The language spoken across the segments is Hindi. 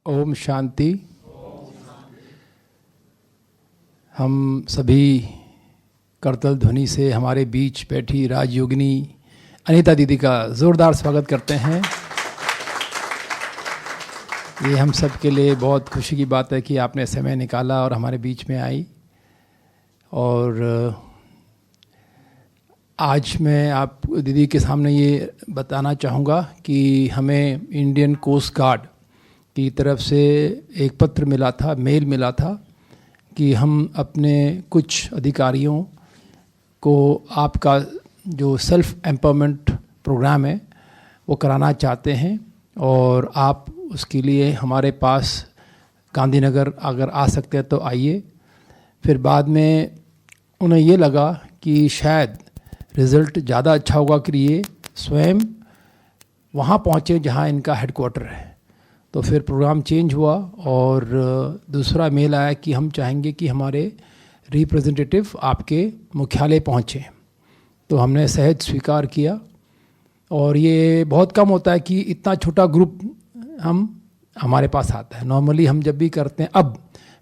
ओम शांति। हम सभी करतल ध्वनि से हमारे बीच बैठी राजयोगिनी अनीता दीदी का ज़ोरदार स्वागत करते हैं। ये हम सब के लिए बहुत खुशी की बात है कि आपने समय निकाला और हमारे बीच में आई। और आज मैं आप दीदी के सामने ये बताना चाहूँगा कि हमें इंडियन कोस्ट गार्ड की तरफ से एक पत्र मिला था, मेल मिला था कि हम अपने कुछ अधिकारियों को आपका जो सेल्फ एम्पावरमेंट प्रोग्राम है वो कराना चाहते हैं और आप उसके लिए हमारे पास गांधीनगर अगर आ सकते हैं तो आइए। फिर बाद में उन्हें ये लगा कि शायद रिज़ल्ट ज़्यादा अच्छा होगा कि ये स्वयं वहाँ पहुँचे जहाँ इनका हेडक्वार्टर है। तो फिर प्रोग्राम चेंज हुआ और दूसरा मेल आया कि हम चाहेंगे कि हमारे रिप्रेजेंटेटिव आपके मुख्यालय पहुँचें। तो हमने सहज स्वीकार किया। और ये बहुत कम होता है कि इतना छोटा ग्रुप हमारे पास आता है। नॉर्मली हम जब भी करते हैं, अब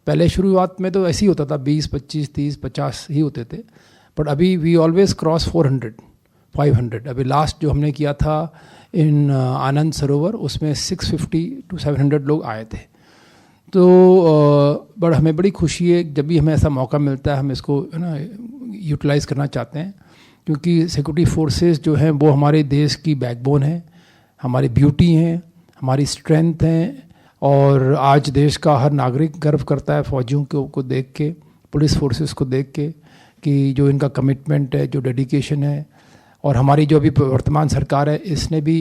पहले शुरुआत में तो ऐसे ही होता था, 20, 25, 30, 50 ही होते थे, बट अभी वी ऑलवेज क्रॉस 400, 500। अभी लास्ट जो हमने किया था इन आनंद सरोवर, उसमें 650 to 700 लोग आए थे। तो बट हमें बड़ी खुशी है जब भी हमें ऐसा मौका मिलता है, हम इसको यूटिलाइज़ करना चाहते हैं, क्योंकि सिक्योरिटी फोर्सेस जो हैं वो हमारे देश की बैकबोन है, हमारी ब्यूटी हैं, हमारी स्ट्रेंथ हैं। और आज देश का हर नागरिक गर्व करता है फौजियों को देख के, पुलिस फोर्सेस को देख के, कि जो इनका कमिटमेंट है, जो डेडिकेशन है। और हमारी जो अभी वर्तमान सरकार है, इसने भी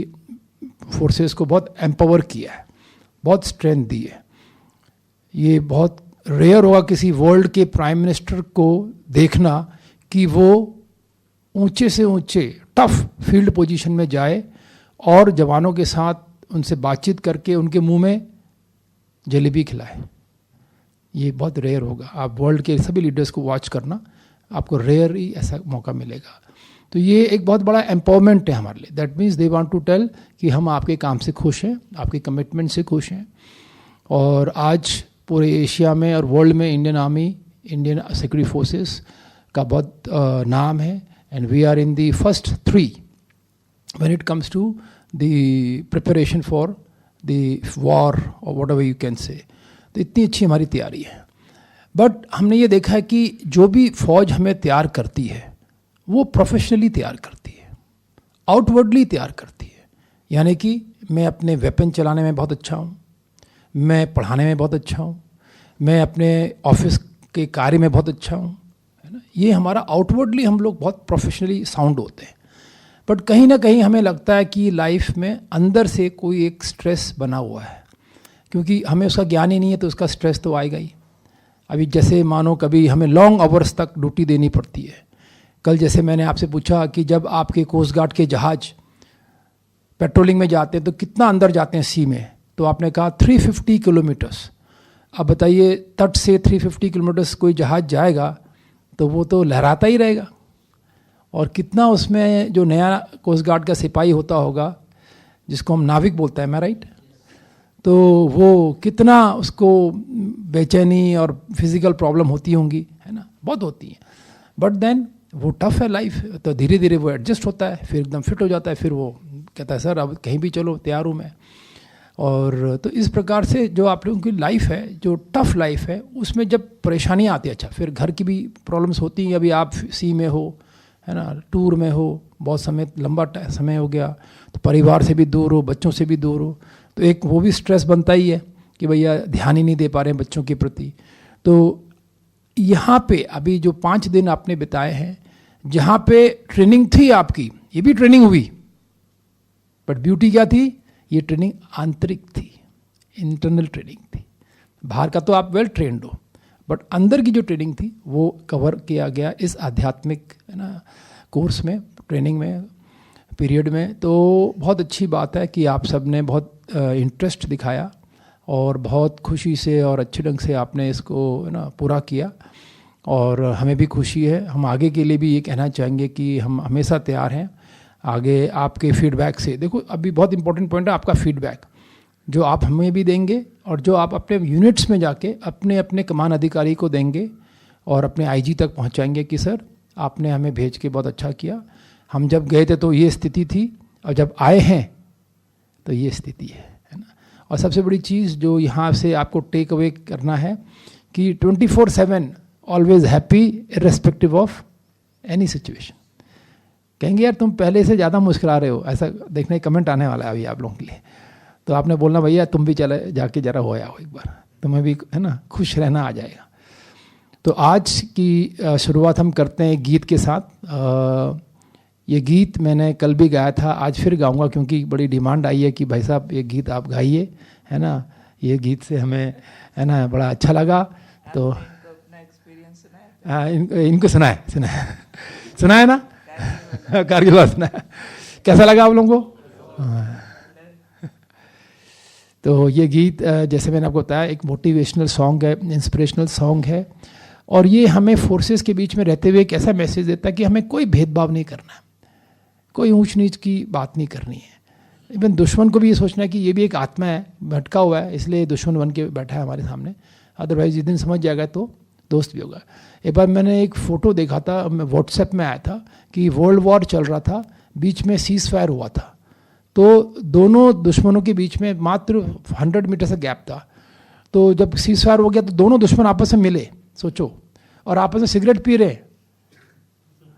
फोर्सेस को बहुत एम्पावर किया है, बहुत स्ट्रेंथ दी है। ये बहुत रेयर होगा किसी वर्ल्ड के प्राइम मिनिस्टर को देखना कि वो ऊंचे से ऊंचे टफ फील्ड पोजीशन में जाए और जवानों के साथ उनसे बातचीत करके उनके मुंह में जलेबी खिलाए। ये बहुत रेयर होगा। आप वर्ल्ड के सभी लीडर्स को वॉच करना, आपको रेयर ही ऐसा मौका मिलेगा। तो ये एक बहुत बड़ा एम्पावरमेंट है हमारे लिए। That means they want to tell कि हम आपके काम से खुश हैं, आपके कमिटमेंट से खुश हैं। और आज पूरे एशिया में और वर्ल्ड में Indian army, Indian security forces का बहुत नाम है। And we are in the first 3 when it comes to the preparation for the war और व्हाटएवर यू कैन से। तो इतनी अच्छी हमारी तैयारी है। बट हमने ये देखा है कि जो भी फौज हमें तैयार करती है वो प्रोफेशनली तैयार करती है, आउटवर्डली तैयार करती है। यानी कि मैं अपने वेपन चलाने में बहुत अच्छा हूँ, मैं पढ़ाने में बहुत अच्छा हूँ, मैं अपने ऑफिस के कार्य में बहुत अच्छा हूँ, है ना। ये हमारा आउटवर्डली हम लोग बहुत प्रोफेशनली साउंड होते हैं। बट कहीं ना कहीं हमें लगता है कि लाइफ में अंदर से कोई एक स्ट्रेस बना हुआ है, क्योंकि हमें उसका ज्ञान ही नहीं है, तो उसका स्ट्रेस तो आएगा ही। अभी जैसे मानो कभी हमें लॉन्ग आवर्स तक ड्यूटी देनी पड़ती है। कल जैसे मैंने आपसे पूछा कि जब आपके कोस्ट गार्ड के जहाज पेट्रोलिंग में जाते हैं तो कितना अंदर जाते हैं सी में, तो आपने कहा 350 किलोमीटर्स। अब बताइए, तट से 350 किलोमीटर्स कोई जहाज जाएगा तो वो तो लहराता ही रहेगा। और कितना उसमें जो नया कोस्ट गार्ड का सिपाही होता होगा, जिसको हम नाविक बोलते हैं, मैं राइट, तो वो कितना उसको बेचैनी और फिजिकल प्रॉब्लम होती होंगी, है ना, बहुत होती है। बट देन वो टफ है लाइफ, तो धीरे धीरे वो एडजस्ट होता है, फिर एकदम फिट हो जाता है, फिर वो कहता है सर अब कहीं भी चलो, तैयार हूँ मैं। और तो इस प्रकार से जो आप लोगों की लाइफ है, जो टफ लाइफ है, उसमें जब परेशानियाँ आती है, अच्छा फिर घर की भी प्रॉब्लम्स होती हैं। अभी आप सी में हो, है ना, टूर में हो, बहुत समय लंबा समय हो गया, तो परिवार से भी दूर हो, बच्चों से भी दूर हो, तो एक वो भी स्ट्रेस बनता ही है कि भैया ध्यान ही नहीं दे पा रहे हैं बच्चों के प्रति। तो यहाँ पे अभी जो 5 दिन आपने बिताए हैं, जहाँ पे ट्रेनिंग थी आपकी, ये भी ट्रेनिंग हुई, बट ब्यूटी क्या थी, ये ट्रेनिंग आंतरिक थी, इंटरनल ट्रेनिंग थी। बाहर का तो आप वेल ट्रेंड हो, बट अंदर की जो ट्रेनिंग थी वो कवर किया गया इस आध्यात्मिक, है ना, कोर्स में, ट्रेनिंग में, पीरियड में। तो बहुत अच्छी बात है कि आप सब ने बहुत इंटरेस्ट दिखाया और बहुत खुशी से और अच्छे ढंग से आपने इसको, है ना, पूरा किया। और हमें भी खुशी है। हम आगे के लिए भी ये कहना चाहेंगे कि हम हमेशा तैयार हैं आगे आपके फीडबैक से। देखो अभी बहुत इंपॉर्टेंट पॉइंट है आपका फीडबैक। जो आप हमें भी देंगे और जो आप अपने यूनिट्स में जाके अपने अपने कमान अधिकारी को देंगे और अपने आईजी तक पहुंचाएंगे कि सर आपने हमें भेज के बहुत अच्छा किया, हम जब गए थे तो ये स्थिति थी और जब आए हैं तो ये स्थिति है ना। और सबसे बड़ी चीज़ जो यहाँ से आपको टेक अवे करना है कि 24/7 always happy irrespective of any situation. कहेंगे यार तुम पहले से ज़्यादा मुस्कुरा रहे हो, ऐसा देखने का कमेंट आने वाला है अभी आप लोगों के लिए, तो आपने बोलना भैया तुम भी चले जाके ज़रा हो आओ एक बार, तुम्हें भी है ना खुश रहना आ जाएगा। तो आज की शुरुआत हम करते हैं गीत के साथ। ये गीत मैंने कल भी गाया था, आज फिर गाऊंगा क्योंकि बड़ी डिमांड आई है कि भाई साहब ये गीत आप गाइए, है ना। ये गीत से हमें है ना बड़ा अच्छा लगा। तो अपना एक्सपीरियंस सुनाया, इनको सुनाया ना कारगिल वाला सुनाया, कैसा लगा आप लोगों को? तो ये गीत जैसे मैंने आपको बताया एक मोटिवेशनल सॉन्ग है, इंस्पिरेशनल सॉन्ग है, और ये हमें फोर्सेस के बीच में रहते हुए एक ऐसा मैसेज देता है कि हमें कोई भेदभाव नहीं करना है, कोई ऊंच नीच की बात नहीं करनी है। इवन दुश्मन को भी ये सोचना है कि ये भी एक आत्मा है, भटका हुआ है, इसलिए दुश्मन बन के बैठा है हमारे सामने, अदरवाइज जिस दिन समझ जाएगा तो दोस्त भी होगा। एक बार मैंने एक फ़ोटो देखा था, मैं व्हाट्सएप में आया था कि वर्ल्ड वॉर चल रहा था, बीच में सीज फायर हुआ था, तो दोनों दुश्मनों के बीच में मात्र 100 मीटर से गैप था। तो जब सीज फायर हो गया तो दोनों दुश्मन आपस में मिले, सोचो, और आपस में सिगरेट पी रहे हैं,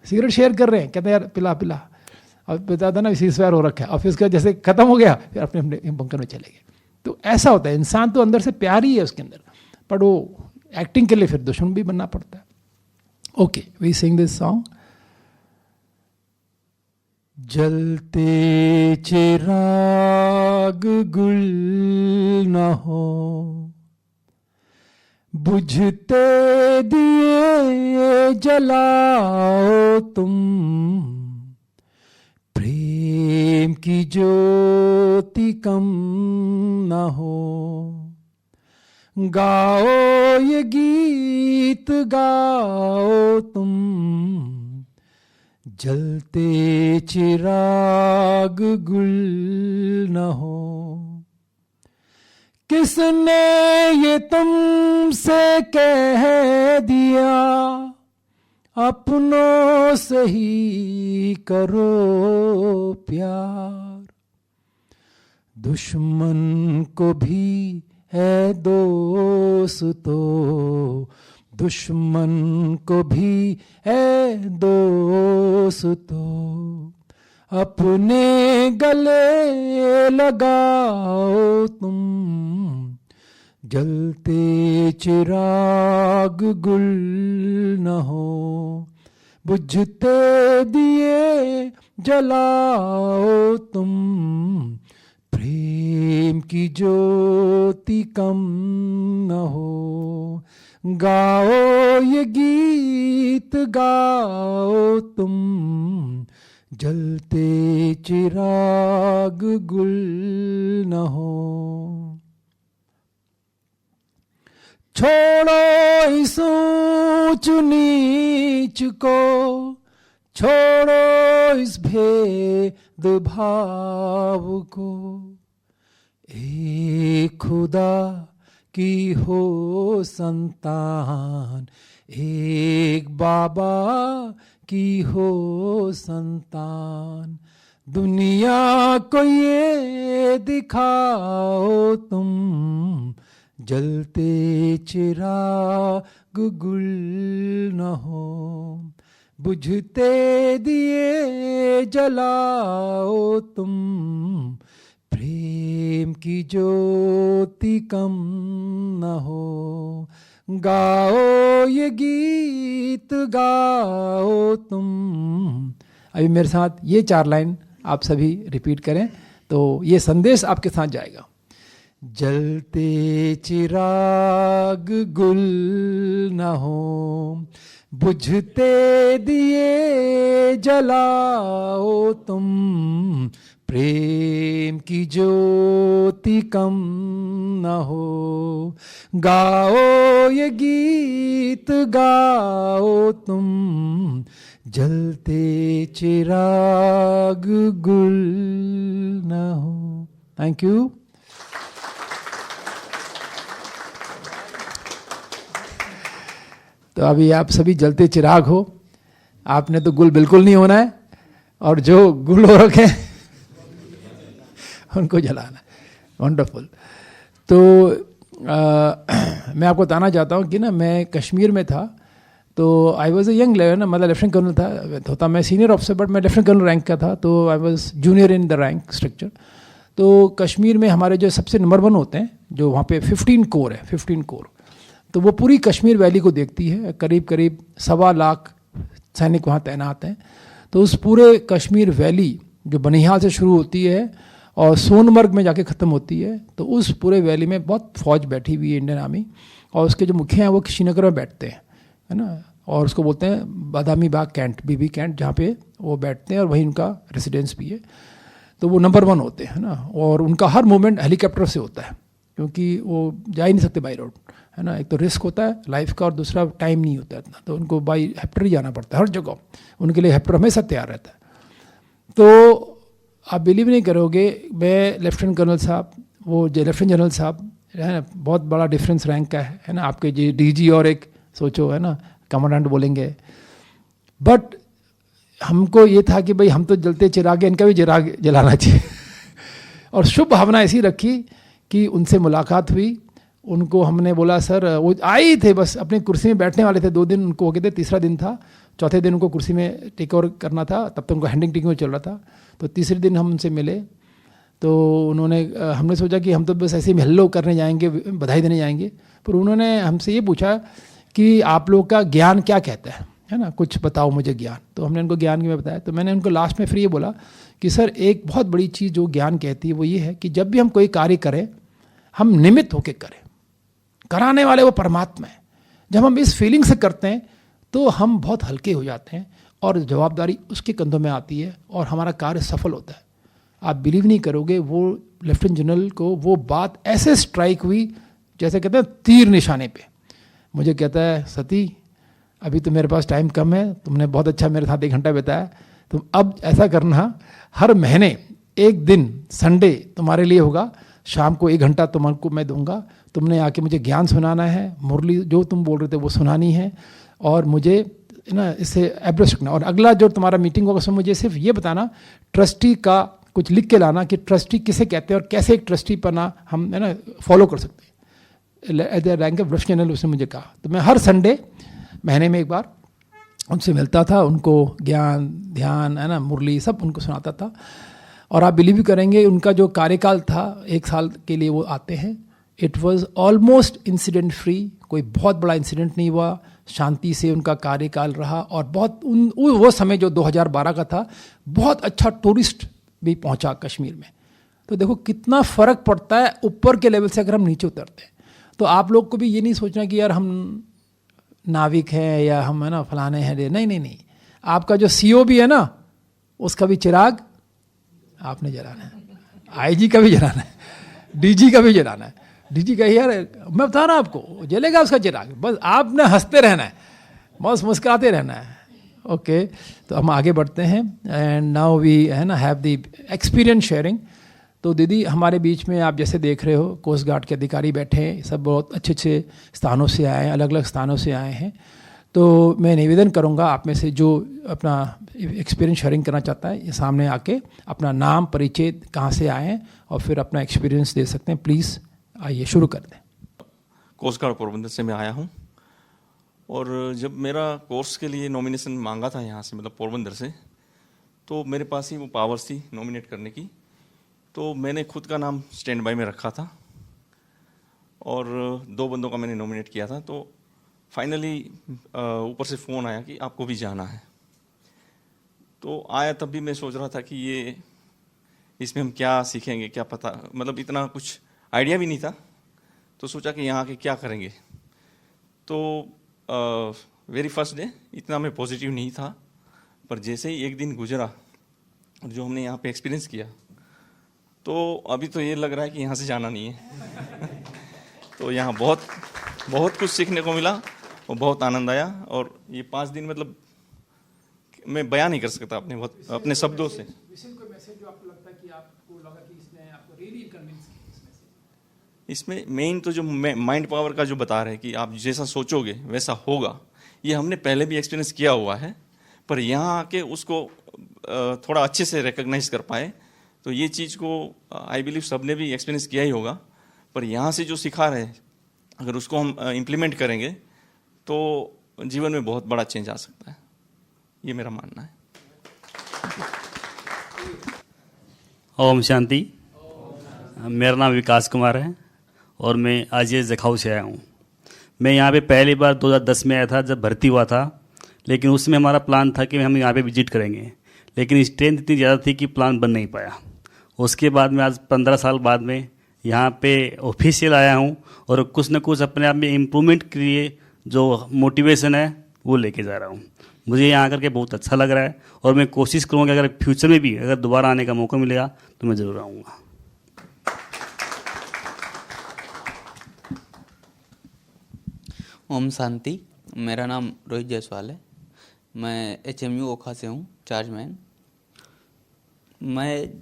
सिगरेट शेयर कर रहे हैं, कहते हैं यार पिला पिला, और बता था ना सीज फायर हो रखा है, और फिर उसका जैसे खत्म हो गया फिर अपने अपने बंकर में चले गए। तो ऐसा होता है, इंसान तो अंदर से प्यार ही है उसके अंदर, पर वो एक्टिंग के लिए फिर दुश्मन भी बनना पड़ता है। Okay, we sing this song. जलते चिराग गुल न हो, बुझते दिए जलाओ तुम, प्रेम की ज्योति कम न हो, गाओ ये गीत गाओ तुम, जलते चिराग गुल न हो। किसने ये तुमसे कह दिया, अपनों से ही करो प्यार, दुश्मन को भी है दोस्तो, दुश्मन को भी है दोस्तो, अपने गले लगाओ तुम, जलते चिराग गुल न हो, बुझते दिए जलाओ तुम, प्रेम की ज्योति कम न हो, गाओ ये गीत गाओ तुम, जलते चिराग गुल न हो। छोड़ो इस ऊंच नीच को, छोड़ो इस भेद भाव को, एक खुदा की हो संतान, एक बाबा की हो संतान, दुनिया को ये दिखाओ तुम, जलते चिराग गुल न हो, बुझते दिए जलाओ तुम, प्रेम की ज्योति कम न हो, गाओ ये गीत गाओ तुम। अभी मेरे साथ ये 4 लाइन आप सभी रिपीट करें तो ये संदेश आपके साथ जाएगा। जलते चिराग गुल न हो, बुझते दिए जलाओ तुम, प्रेम की ज्योति कम न हो, गाओ ये गीत गाओ तुम, जलते चिराग गुल न हो। Thank you. तो अभी आप सभी जलते चिराग हो, आपने तो गुल बिल्कुल नहीं होना है, और जो गुल हो रखे हैं उनको जलाना है। वंडरफुल। तो मैं आपको बताना चाहता हूँ कि ना मैं कश्मीर में था, तो I was a young level ना, मतलब लेफ्टिनेंट कर्नल था, होता मैं सीनियर ऑफिसर बट मैं लेफ्टिनेंट कर्नल रैंक का था, तो I was junior in the rank structure. तो कश्मीर में हमारे जो सबसे नंबर 1 होते हैं, जो वहाँ पे 15 कोर है, 15 कोर, तो वो पूरी कश्मीर वैली को देखती है, करीब करीब 1.25 लाख सैनिक वहाँ तैनात हैं। तो उस पूरे कश्मीर वैली जो बनिहाल से शुरू होती है और सोनमर्ग में जाके ख़त्म होती है, तो उस पूरे वैली में बहुत फौज बैठी हुई है, इंडियन आर्मी, और उसके जो मुखिया हैं वो श्रीनगर में बैठते हैं, है ना, और उसको बोलते हैं बादामी बाग कैंट, बीबी कैंट, जहाँ पे वो बैठते हैं और वहीं उनका रेसिडेंस भी है। तो वो नंबर 1 होते हैं ना, और उनका हर मूवमेंट हेलीकॉप्टर से होता है, क्योंकि वो जा ही नहीं सकते बाई रोड, है ना, एक तो रिस्क होता है लाइफ का और दूसरा टाइम नहीं होता इतना, तो उनको बाई हेलीकॉप्टर ही जाना पड़ता है हर जगह, उनके लिए हेलीकॉप्टर हमेशा तैयार रहता है। तो आप बिलीव नहीं करोगे, मैं लेफ्टिनेंट कर्नल साहब, वो जो लेफ्टिनेंट जनरल साहब है ना, बहुत बड़ा डिफरेंस रैंक का है ना, आपके जी डीजी और एक सोचो, है ना, कमांडेंट बोलेंगे, बट हमको ये था कि भाई हम तो जलते चिराग, इनका भी चिराग जलाना चाहिए और शुभ भावना ऐसी रखी कि उनसे मुलाकात हुई। उनको हमने बोला सर, वो आए ही थे, बस अपनी कुर्सी में बैठने वाले थे, 2 दिन उनको हो गए थे, तीसरा दिन था, चौथे दिन उनको कुर्सी में टेक ओवर करना था, तब तक उनको हैंडिंग टेकिंग में चल रहा था। तो तीसरे दिन हम उनसे मिले, तो उन्होंने, हमने सोचा कि हम तो बस ऐसे ही हेलो करने जाएंगे, बधाई देने जाएंगे, पर उन्होंने हमसे ये पूछा कि आप लोग का ज्ञान क्या कहता है ना, कुछ बताओ मुझे ज्ञान। तो हमने उनको ज्ञान में बताया, तो मैंने उनको लास्ट में फिर ये बोला कि सर एक बहुत बड़ी चीज़ जो ज्ञान कहती है वो ये है कि जब भी हम कोई कार्य करें, हम निमित्त होकर करें, कराने वाले वो परमात्मा है। जब हम इस फीलिंग से करते हैं तो हम बहुत हल्के हो जाते हैं और जवाबदारी उसके कंधों में आती है और हमारा कार्य सफल होता है। आप बिलीव नहीं करोगे, वो लेफ्टिनेंट जनरल को वो बात ऐसे स्ट्राइक हुई जैसे कहते हैं तीर निशाने पे। मुझे कहता है सती, अभी तो मेरे पास टाइम कम है, तुमने बहुत अच्छा मेरे साथ 1 घंटा बिताया, तुम अब ऐसा करना, हर महीने एक दिन संडे तुम्हारे लिए होगा, शाम को 1 घंटा तुमको मैं दूंगा, तुमने आके मुझे ज्ञान सुनाना है, मुरली जो तुम बोल रहे थे वो सुनानी है, और मुझे ना इससे एब्रेस्ट रखना, और अगला जो तुम्हारा मीटिंग होगा उसमें मुझे सिर्फ ये बताना, ट्रस्टी का कुछ लिख के लाना कि ट्रस्टी किसे कहते हैं और कैसे एक ट्रस्टी पना हम, है ना, फॉलो कर सकते हैं as a rank of lieutenant general. उसने मुझे कहा, तो मैं हर संडे महीने में 1 बार उनसे मिलता था, उनको ज्ञान, ध्यान, है ना, मुरली सब उनको सुनाता था। और आप बिलीव भी करेंगे, उनका जो कार्यकाल था 1 साल के लिए वो आते हैं, it was almost incident free, कोई बहुत बड़ा इंसिडेंट नहीं हुआ, शांति से उनका कार्यकाल रहा। और बहुत वो समय जो 2012 का था, बहुत अच्छा टूरिस्ट भी पहुंचा कश्मीर में। तो देखो कितना फ़र्क पड़ता है ऊपर के लेवल से अगर हम नीचे उतरते हैं। तो आप लोग को भी ये नहीं सोचना कि यार हम नाविक हैं या हम, है ना, फलाने हैं, नहीं नहीं नहीं, आपका जो सीओ भी है ना, उसका भी चिराग आपने जलाना है, आईजी का भी जलाना है, डीजी का भी जलाना है। डीजी का यार मैं बता रहा हूँ आपको, जलेगा उसका चिराग, बस आपने हंसते रहना है, बस मुस्कुराते रहना है। ओके, तो हम आगे बढ़ते हैं एंड नाउ वी, है ना, हैव द एक्सपीरियंस शेयरिंग। तो दीदी हमारे बीच में आप जैसे देख रहे हो, कोस्ट गार्ड के अधिकारी बैठे हैं, सब बहुत अच्छे अच्छे स्थानों से आए हैं, अलग अलग स्थानों से आए हैं। तो मैं निवेदन करूंगा आप में से जो अपना एक्सपीरियंस शेयरिंग करना चाहता है, ये सामने आके अपना नाम, परिचय, कहाँ से आए हैं और फिर अपना एक्सपीरियंस दे सकते हैं। प्लीज़ आइए शुरू कर दें। कोस्ट गार्ड पोरबंदर से मैं आया हूँ, और जब मेरा कोर्स के लिए नॉमिनेशन मांगा था यहाँ से, मतलब पोरबंदर से, तो मेरे पास ही वो पावर्स थी नॉमिनेट करने की। तो मैंने खुद का नाम स्टैंड बाय में रखा था और 2 बंदों का मैंने नॉमिनेट किया था। तो फाइनली ऊपर से फ़ोन आया कि आपको भी जाना है। तो आया, तब भी मैं सोच रहा था कि ये इसमें हम क्या सीखेंगे, क्या पता, मतलब इतना कुछ आइडिया भी नहीं था। तो सोचा कि यहाँ के क्या करेंगे। तो वेरी फर्स्ट डे इतना मैं पॉजिटिव नहीं था, पर जैसे ही 1 दिन गुजरा और जो हमने यहाँ पे एक्सपीरियंस किया, तो अभी तो ये लग रहा है कि यहाँ से जाना नहीं है तो यहाँ बहुत बहुत कुछ सीखने को मिला और बहुत आनंद आया। और ये 5 दिन मतलब मैं बयान नहीं कर सकता अपने शब्दों से। इसमें मेन तो जो माइंड पावर का जो बता रहे हैं कि आप जैसा सोचोगे वैसा होगा, ये हमने पहले भी एक्सपीरियंस किया हुआ है, पर यहाँ आके उसको थोड़ा अच्छे से रिकग्नाइज कर पाए। तो ये चीज़ को आई बिलीव सब ने भी एक्सपीरियंस किया ही होगा, पर यहाँ से जो सिखा रहे हैं अगर उसको हम इम्प्लीमेंट करेंगे तो जीवन में बहुत बड़ा चेंज आ सकता है, ये मेरा मानना है। ओम शांति। मेरा नाम विकास कुमार है और मैं आज ये जखाऊ से आया हूँ। मैं यहाँ पे पहली बार 2010 में आया था जब भर्ती हुआ था, लेकिन उसमें हमारा प्लान था कि हम यहाँ पे विजिट करेंगे, लेकिन स्ट्रेंथ इतनी ज़्यादा थी कि प्लान बन नहीं पाया। उसके बाद में आज 15 साल बाद में यहाँ पे ऑफिशियल आया हूँ और कुछ न कुछ अपने आप में इम्प्रूवमेंट के लिए जो मोटिवेशन है वो लेके जा रहा हूँ। मुझे यहाँ आकर के बहुत अच्छा लग रहा है और मैं कोशिश करूँगा अगर फ्यूचर में भी अगर दोबारा आने का मौका मिलेगा तो मैं ज़रूर आऊँगा। ओम शांति। मेरा नाम रोहित जायसवाल है। मैं HMU ओखा से हूँ, चार्जमैन।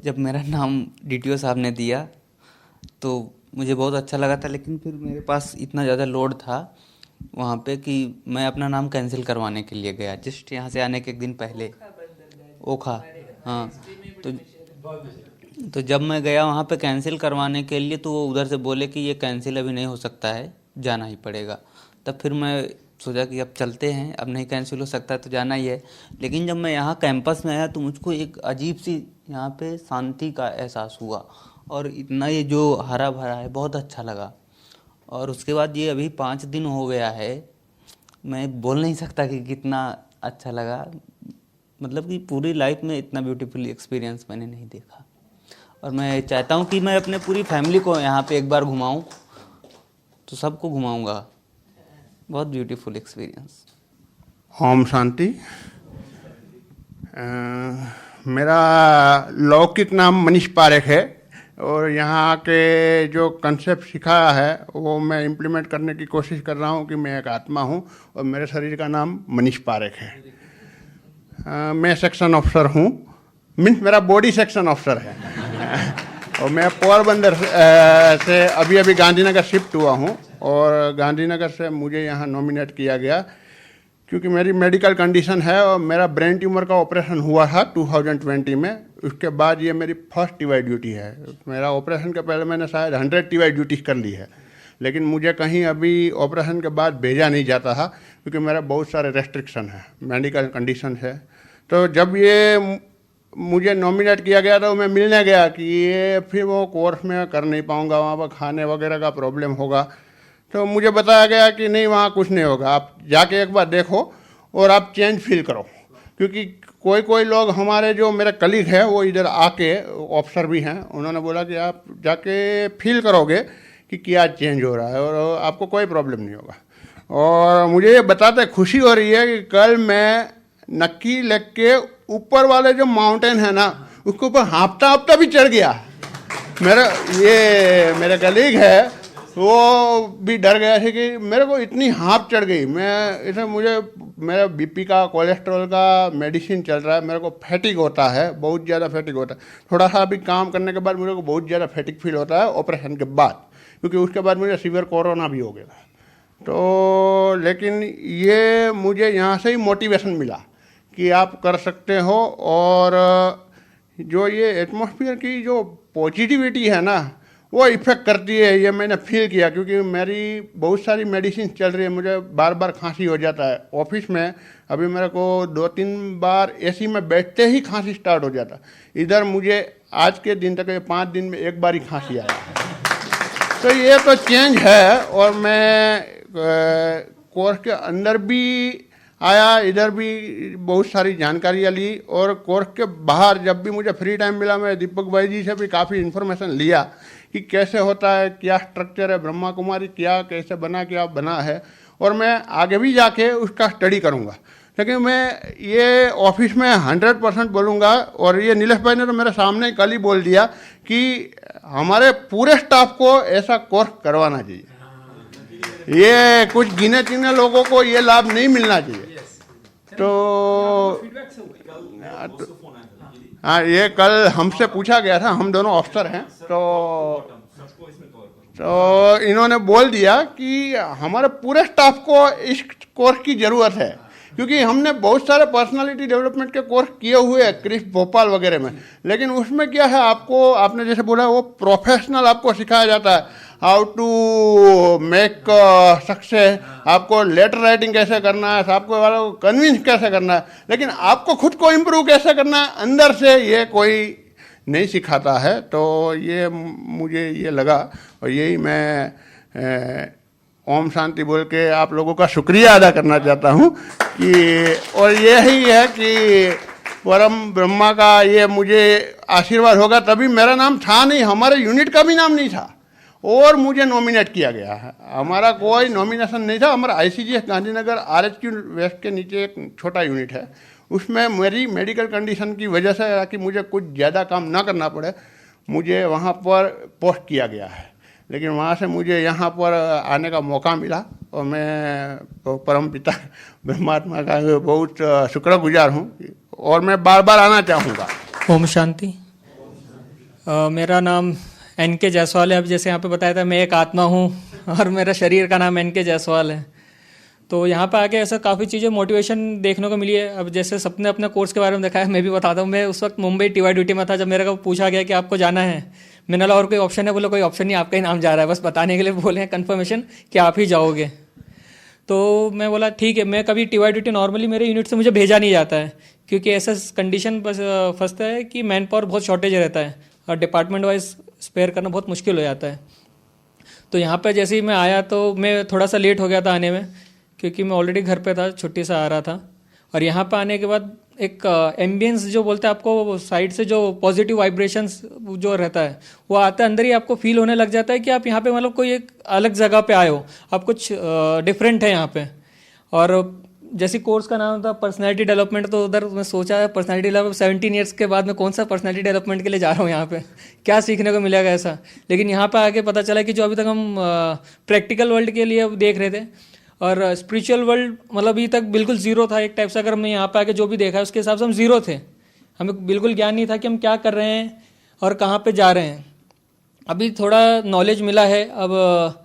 जब मेरा नाम DTO साहब ने दिया तो मुझे बहुत अच्छा लगा था, लेकिन फिर मेरे पास इतना ज़्यादा लोड था वहाँ पे कि मैं अपना नाम कैंसिल करवाने के लिए गया जस्ट यहाँ से आने के एक दिन पहले, ओखा। हाँ, तो जब मैं गया वहाँ पे कैंसिल करवाने के लिए तो वो उधर से बोले कि ये कैंसिल अभी नहीं हो सकता है, जाना ही पड़ेगा। तब फिर मैं सोचा कि अब चलते हैं, अब नहीं कैंसिल हो सकता तो जाना ही है। लेकिन जब मैं यहाँ कैंपस में आया तो मुझको एक अजीब सी यहाँ पे शांति का एहसास हुआ और इतना ये जो हरा भरा है बहुत अच्छा लगा। और उसके बाद ये अभी 5 दिन हो गया है, मैं बोल नहीं सकता कि कितना अच्छा लगा। मतलब कि पूरी लाइफ में इतना ब्यूटीफुल एक्सपीरियंस मैंने नहीं देखा और मैं चाहता हूँ कि मैं अपने पूरी फैमिली को यहाँ पे एक बार घुमाऊँ, तो सबको घुमाऊँगा। बहुत ब्यूटीफुल एक्सपीरियंस। ओम शांति। मेरा लौकिक नाम मनीष पारेख है और यहाँ के जो कंसेप्ट सिखाया है वो मैं इम्प्लीमेंट करने की कोशिश कर रहा हूँ कि मैं एक आत्मा हूँ और मेरे शरीर का नाम मनीष पारेख है। मैं सेक्शन ऑफिसर हूँ, मीन्स मेरा बॉडी सेक्शन ऑफिसर है और मैं पोरबंदर से अभी अभी गांधीनगर शिफ्ट हुआ हूँ और गांधीनगर से मुझे यहाँ नॉमिनेट किया गया क्योंकि मेरी मेडिकल कंडीशन है और मेरा ब्रेन ट्यूमर का ऑपरेशन हुआ था 2020 में। उसके बाद ये मेरी फर्स्ट टीवाई ड्यूटी है। मेरा ऑपरेशन के पहले मैंने शायद 100 टीवाई ड्यूटी कर ली है, लेकिन मुझे कहीं अभी ऑपरेशन के बाद भेजा नहीं जाता था क्योंकि मेरा बहुत सारे रेस्ट्रिक्शन है, मेडिकल कंडीशन है। तो जब ये मुझे नॉमिनेट किया गया तो मैं मिलने गया कि ये फिर वो कोर्स में कर नहीं पाऊँगा, वहाँ पर खाने वगैरह का प्रॉब्लम होगा। तो मुझे बताया गया कि नहीं, वहाँ कुछ नहीं होगा, आप जाके एक बार देखो और आप चेंज फील करो। क्योंकि कोई लोग हमारे जो मेरे कलीग हैं वो इधर आके, ऑफिसर भी हैं, उन्होंने बोला कि आप जाके फील करोगे कि क्या चेंज हो रहा है और आपको कोई प्रॉब्लम नहीं होगा। और मुझे ये बताते खुशी हो रही है कि कल मैं नक्की लेक के ऊपर वाले जो माउंटेन है ना, उसके ऊपर हाँफता भी चढ़ गया। मेरे कलीग है वो भी डर गया था कि मेरे को इतनी हाँफ चढ़ गई। मेरा बीपी का, कोलेस्ट्रॉल का मेडिसिन चल रहा है, मेरे को फैटिक होता है, बहुत ज़्यादा फैटिक होता है। थोड़ा सा भी काम करने के बाद मेरे को बहुत ज़्यादा फैटिक फील होता है ऑपरेशन के बाद, क्योंकि उसके बाद मुझे सीवियर कोरोना भी हो गया। तो लेकिन ये मुझे यहाँ से ही मोटिवेशन मिला कि आप कर सकते हो। और जो ये एटमॉस्फेयर की जो पॉजिटिविटी है ना, वो इफ़ेक्ट करती है, ये मैंने फील किया। क्योंकि मेरी बहुत सारी मेडिसिन चल रही है, मुझे बार बार खांसी हो जाता है। ऑफिस में अभी मेरे को 2-3 बार एसी में बैठते ही खांसी स्टार्ट हो जाता। इधर मुझे आज के दिन तक 5 दिन में एक बार ही खांसी आया। तो ये तो चेंज है। और मैं कोर्स के अंदर भी आया, इधर भी बहुत सारी जानकारियाँ ली और कोर्स के बाहर जब भी मुझे फ्री टाइम मिला, मैं दीपक भाई जी से भी काफ़ी इन्फॉर्मेशन लिया कि कैसे होता है, क्या स्ट्रक्चर है ब्रह्मा कुमारी, क्या कैसे बना, क्या बना है। और मैं आगे भी जाके उसका स्टडी करूँगा। लेकिन मैं ये ऑफिस में 100% बोलूँगा, और ये नीलेश भाई ने तो मेरे सामने कल ही बोल दिया कि हमारे पूरे स्टाफ को ऐसा कोर्स करवाना चाहिए। ये कुछ गिने चुने लोगों को ये लाभ नहीं मिलना चाहिए। तो हाँ, ये कल हमसे पूछा गया था, हम दोनों अफसर हैं, तो तो इन्होंने बोल दिया कि हमारे पूरे स्टाफ को इस कोर्स की ज़रूरत है, क्योंकि हमने बहुत सारे पर्सनालिटी डेवलपमेंट के कोर्स किए हुए हैं क्रिस भोपाल वगैरह में, लेकिन उसमें क्या है, आपको आपने जैसे बोला वो प्रोफेशनल आपको सिखाया जाता है, हाउ टू मेक सक्सेस, आपको लेटर राइटिंग कैसे करना है, आपको वालों को कन्विंस कैसे करना है, लेकिन आपको खुद को इम्प्रूव कैसे करना है अंदर से ये कोई नहीं सिखाता है। तो ये मुझे ये लगा और यही मैं ओम शांति बोल के आप लोगों का शुक्रिया अदा करना चाहता हूँ कि, और यही है कि परम ब्रह्मा का ये मुझे आशीर्वाद होगा, तभी मेरा नाम था नहीं, हमारे यूनिट का भी नाम नहीं था और मुझे नॉमिनेट किया गया है। हमारा कोई नॉमिनेशन नहीं था, हमारा ICGS गांधीनगर RHQ वेस्ट के नीचे एक छोटा यूनिट है, उसमें मेरी मेडिकल कंडीशन की वजह से कि मुझे कुछ ज़्यादा काम ना करना पड़े, मुझे वहाँ पर पोस्ट किया गया है, लेकिन वहाँ से मुझे यहाँ पर आने का मौका मिला और मैं परम पिता ब्रह्मात्मा का बहुत शुक्रगुजार हूँ और मैं बार बार आना चाहूँगा। ओम शांति। मेरा नाम NK जायसवाल है। अब जैसे यहाँ पे बताया था, मैं एक आत्मा हूँ और मेरा शरीर का नाम NK जायसवाल है। तो यहाँ पे आके ऐसा काफ़ी चीज़ें मोटिवेशन देखने को मिली है। अब जैसे सबने अपने कोर्स के बारे में देखा है, मैं भी बताता हूँ। मैं उस वक्त मुंबई TY ड्यूटी में था, जब मेरे को पूछा गया कि आपको जाना है, मैंने बोला और कोई ऑप्शन है? बोला कोई ऑप्शन नहीं, आपका ही नाम जा रहा है, बस बताने के लिए बोले हैं कन्फर्मेशन कि आप ही जाओगे। तो मैं बोला ठीक है। मैं कभी TY ड्यूटी नॉर्मली मेरे यूनिट से मुझे भेजा नहीं जाता है, क्योंकि ऐसा कंडीशन बस फंसता है कि मैन पावर बहुत शॉर्टेज रहता है और डिपार्टमेंट वाइज स्पेयर करना बहुत मुश्किल हो जाता है। तो यहाँ पर जैसे ही मैं आया तो मैं थोड़ा सा लेट हो गया था आने में, क्योंकि मैं ऑलरेडी घर पे था, छुट्टी से आ रहा था। और यहाँ पे आने के बाद एक एम्बियंस जो बोलते हैं, आपको साइड से जो पॉजिटिव वाइब्रेशंस जो रहता है वो आता है, अंदर ही आपको फील होने लग जाता है कि आप यहाँ पे मतलब कोई एक अलग जगह पे आए हो, आप कुछ डिफरेंट है यहाँ पे। और जैसे कोर्स का नाम था पर्सनैलिटी डेवलपमेंट, तो उधर मैं सोचा है पर्सनैलिटी डेवलपमेंट 17 ईयर्स के बाद मैं कौन सा पर्सनैलिटी डेवलपमेंट के लिए जा रहा हूँ, यहाँ पे क्या सीखने को मिलेगा ऐसा। लेकिन यहाँ पे आके पता चला कि जो अभी तक हम प्रैक्टिकल वर्ल्ड के लिए देख रहे थे और स्पिरिचुअल वर्ल्ड मतलब अभी तक बिल्कुल ज़ीरो था एक टाइप से। अगर मैं यहाँ पे आके जो भी देखा है उसके हिसाब से हम ज़ीरो थे, हमें बिल्कुल ज्ञान नहीं था कि हम क्या कर रहे हैं और कहाँ पे जा रहे हैं। अभी थोड़ा नॉलेज मिला है, अब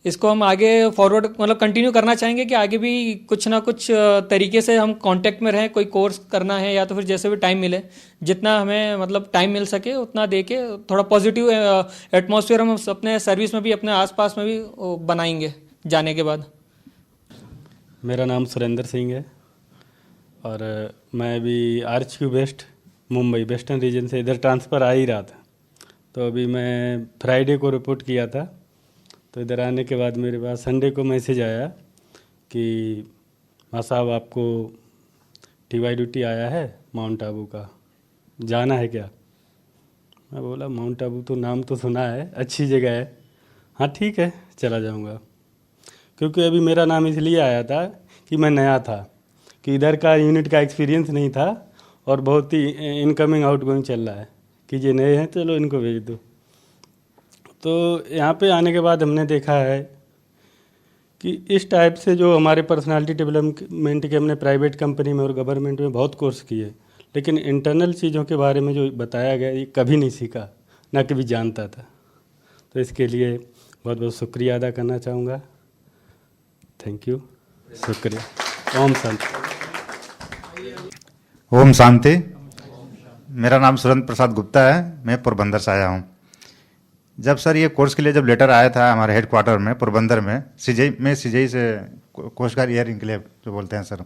इसको हम आगे फॉरवर्ड मतलब कंटिन्यू करना चाहेंगे कि आगे भी कुछ ना कुछ तरीके से हम कांटेक्ट में रहें। कोई कोर्स करना है या तो फिर जैसे भी टाइम मिले, जितना हमें मतलब टाइम मिल सके उतना दे के थोड़ा पॉजिटिव एटमॉस्फेयर हम अपने सर्विस में भी, अपने आसपास में भी बनाएंगे जाने के बाद। मेरा नाम सुरेंद्र सिंह है और मैं अभी RHQ west Mumbai western region से इधर ट्रांसफ़र आ ही रहा था। तो अभी मैं फ्राइडे को रिपोर्ट किया था, तो इधर आने के बाद मेरे पास संडे को मैसेज आया कि मां साहब आपको TY ड्यूटी आया है माउंट आबू का, जाना है क्या? मैं बोला माउंट आबू तो नाम तो सुना है, अच्छी जगह है, हाँ ठीक है चला जाऊँगा। क्योंकि अभी मेरा नाम इसलिए आया था कि मैं नया था, कि इधर का यूनिट का एक्सपीरियंस नहीं था और बहुत ही इनकमिंग आउटगोइंग चल रहा है कि ये नए हैं चलो इनको भेज दो। तो यहाँ पे आने के बाद हमने देखा है कि इस टाइप से जो हमारे पर्सनालिटी डेवलपमेंट के हमने प्राइवेट कंपनी में और गवर्नमेंट में बहुत कोर्स किए, लेकिन इंटरनल चीज़ों के बारे में जो बताया गया ये कभी नहीं सीखा, ना कभी जानता था। तो इसके लिए बहुत बहुत शुक्रिया अदा करना चाहूँगा। थैंक यू, शुक्रिया। ओम शांति। ओम शांति। मेरा नाम सुरेंद्र प्रसाद गुप्ता है, मैं पोरबंदर से आया हूँ। जब सर ये कोर्स के लिए जब लेटर आया था हमारे हेड क्वार्टर में पोरबंदर में, CJI से कोस्ट गार्ड एयर इनक्लेव जो बोलते हैं सर,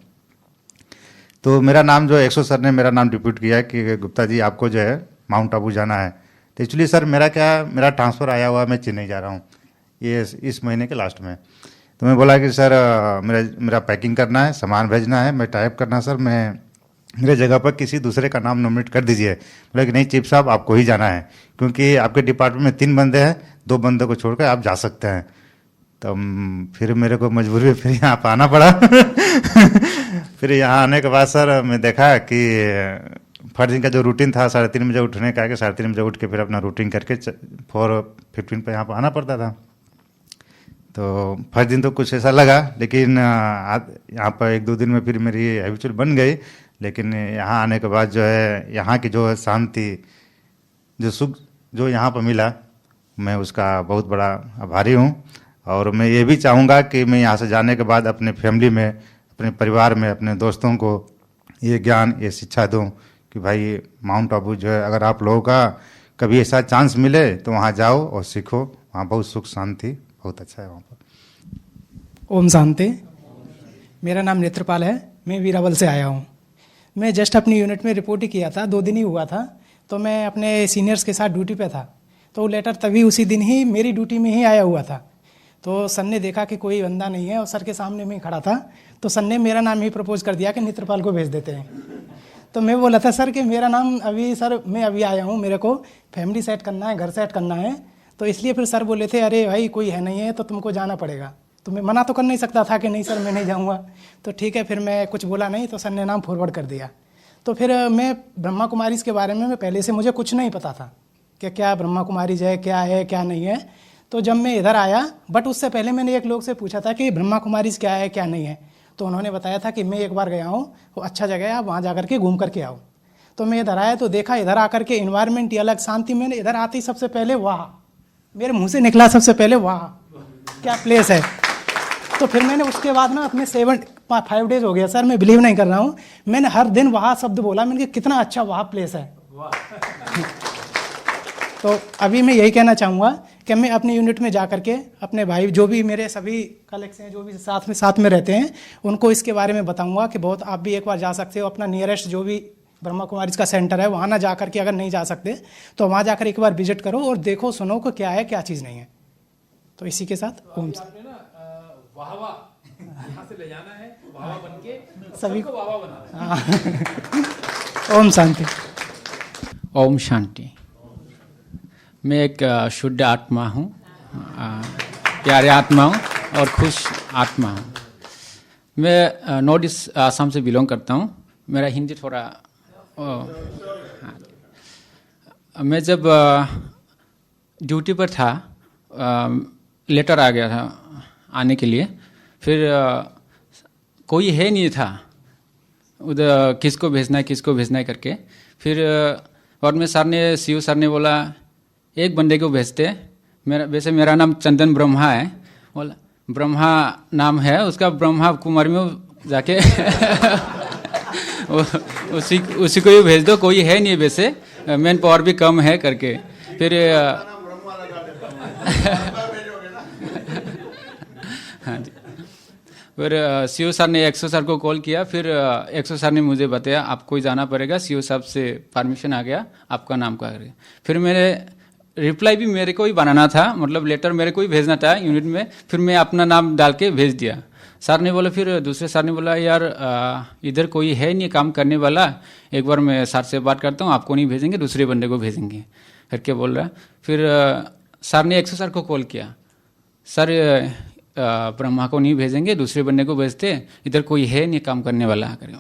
तो मेरा नाम जो 100 सर ने मेरा नाम डिप्यूट किया कि गुप्ता जी आपको जो है माउंट आबू जाना है। तो एक्चुअली सर मेरा ट्रांसफ़र आया हुआ, मैं चेन्नई जा रहा हूँ ये इस महीने के लास्ट में। तो मैं बोला कि सर मेरा पैकिंग करना है, सामान भेजना है, मैं टाइप करना सर, मैं मेरे जगह पर किसी दूसरे का नाम नॉमिनेट कर दीजिए। बोला कि नहीं चीफ साहब आपको ही जाना है, क्योंकि आपके डिपार्टमेंट में 3 बंदे हैं, 2 बंदों को छोड़कर आप जा सकते हैं। तो फिर मेरे को मजबूरी में फिर यहाँ पर आना पड़ा। फिर यहाँ आने के बाद सर मैं देखा कि फर्स्ट दिन का जो रूटीन था 3:30 बजे उठने का, 3:30 बजे उठ के फिर अपना रूटीन करके 4:15 पर यहाँ पर आना पड़ता था। तो फर्स्ट दिन तो कुछ ऐसा लगा, लेकिन यहाँ पर 1-2 दिन में फिर मेरी हैबिचुअल बन गई। लेकिन यहाँ आने के बाद जो है यहाँ की जो शांति, जो सुख जो यहाँ पर मिला, मैं उसका बहुत बड़ा आभारी हूँ। और मैं ये भी चाहूँगा कि मैं यहाँ से जाने के बाद अपने फैमिली में, अपने परिवार में, अपने दोस्तों को ये ज्ञान, ये शिक्षा दूँ कि भाई माउंट आबू जो है, अगर आप लोगों का कभी ऐसा चांस मिले तो वहाँ जाओ और सीखो, वहाँ बहुत सुख शांति बहुत अच्छा है वहाँ पर। ओम शांति। मेरा नाम नेत्रपाल है, मैं वीरावल से आया हूँ। मैं जस्ट अपनी यूनिट में रिपोर्ट ही किया था, 2 दिन ही हुआ था, तो मैं अपने सीनियर्स के साथ ड्यूटी पे था, तो वो लेटर तभी उसी दिन ही मेरी ड्यूटी में ही आया हुआ था। तो सर ने देखा कि कोई बंदा नहीं है और सर के सामने में ही खड़ा था, तो सर ने मेरा नाम ही प्रपोज कर दिया कि नेत्रपाल को भेज देते हैं। तो मैं बोला था सर कि मेरा नाम अभी, सर मैं अभी आया हूँ, मेरे को फैमिली सेट करना है, घर सेट करना है, तो इसलिए फिर सर बोले थे अरे भाई कोई है नहीं है तो तुमको जाना पड़ेगा। तो मैं मना तो कर नहीं सकता था कि नहीं सर मैं नहीं जाऊँगा। तो ठीक है, फिर मैं कुछ बोला नहीं, तो सर ने नाम फॉरवर्ड कर दिया। तो फिर मैं ब्रह्मा कुमारीज़ के बारे में पहले से मुझे कुछ नहीं पता था कि क्या ब्रह्मा कुमारीज़ है क्या नहीं है। तो जब मैं इधर आया, बट उससे पहले मैंने एक लोग से पूछा था कि ब्रह्मा कुमारीज़ क्या है क्या नहीं है, तो उन्होंने बताया था कि मैं एक बार गया हूँ, वो अच्छा जगह है, आप वहाँ जा करके घूम करके आओ। तो मैं इधर आया तो देखा इधर आकर के इन्वायरमेंट ही अलग, शांति। मैंने इधर आते ही सबसे पहले वाह, मेरे मुँह से निकला सबसे पहले वाह क्या प्लेस है। तो फिर मैंने उसके बाद ना अपने 5 डेज हो गया सर, मैं बिलीव नहीं कर रहा हूँ, मैंने हर दिन वहाँ शब्द बोला, मैंने कहा कितना अच्छा वहाँ प्लेस है। तो अभी मैं यही कहना चाहूँगा कि मैं अपनी यूनिट में जा करके अपने भाई जो भी मेरे सभी कलीग्स हैं, जो भी साथ में रहते हैं, उनको इसके बारे में बताऊँगा कि बहुत आप भी एक बार जा सकते हो। अपना नियरेस्ट जो भी ब्रह्मा कुमारीज़ का सेंटर है वहाँ ना जा करके, अगर नहीं जा सकते तो वहाँ जाकर एक बार विजिट करो और देखो सुनो को क्या है क्या चीज़ नहीं है। तो इसी के साथ ओम यहाँ से ले जाना है, वाहवा बन के सभी को वाहवा बनाना है। ओम शांति। ओम शांति। मैं एक शुद्ध आत्मा हूँ, प्यारे आत्मा हूँ और खुश आत्मा हूँ। मैं नॉर्थ ईस्ट आसाम से बिलोंग करता हूँ। मेरा हिंदी थोड़ा मैं जब ड्यूटी पर था, लेटर आ गया था आने के लिए, फिर कोई है नहीं था उधर, किसको भेजना है करके। फिर और में सीयू सर ने बोला एक बंदे को भेजते। वैसे मेरा नाम चंदन ब्रह्मा है, बोला ब्रह्मा नाम है उसका, ब्रह्मा कुमार में जाके उसी को ही भेज दो, कोई है नहीं वैसे, मैन पावर भी कम है करके। फिर हाँ जी, फिर सीओ सर ने एक्सो सर को कॉल किया। फिर एक्सो सर ने मुझे बताया आपको ही जाना पड़ेगा, सीओ साहब से परमिशन आ गया, आपका नाम का। फिर मेरे रिप्लाई भी मेरे को ही बनाना था, मतलब लेटर मेरे को ही भेजना था यूनिट में। फिर मैं अपना नाम डाल के भेज दिया। सर ने बोला, फिर दूसरे सर ने बोला यार इधर कोई है नहीं काम करने वाला, एक बार मैं सर से बात करता हूँ, आपको नहीं भेजेंगे दूसरे बंदे को भेजेंगे करके बोल रहा। फिर सर ने एक्सो सर को कॉल किया, सर ब्रह्मा को नहीं भेजेंगे दूसरे बंदे को भेजते, इधर कोई है नहीं काम करने वाला करके।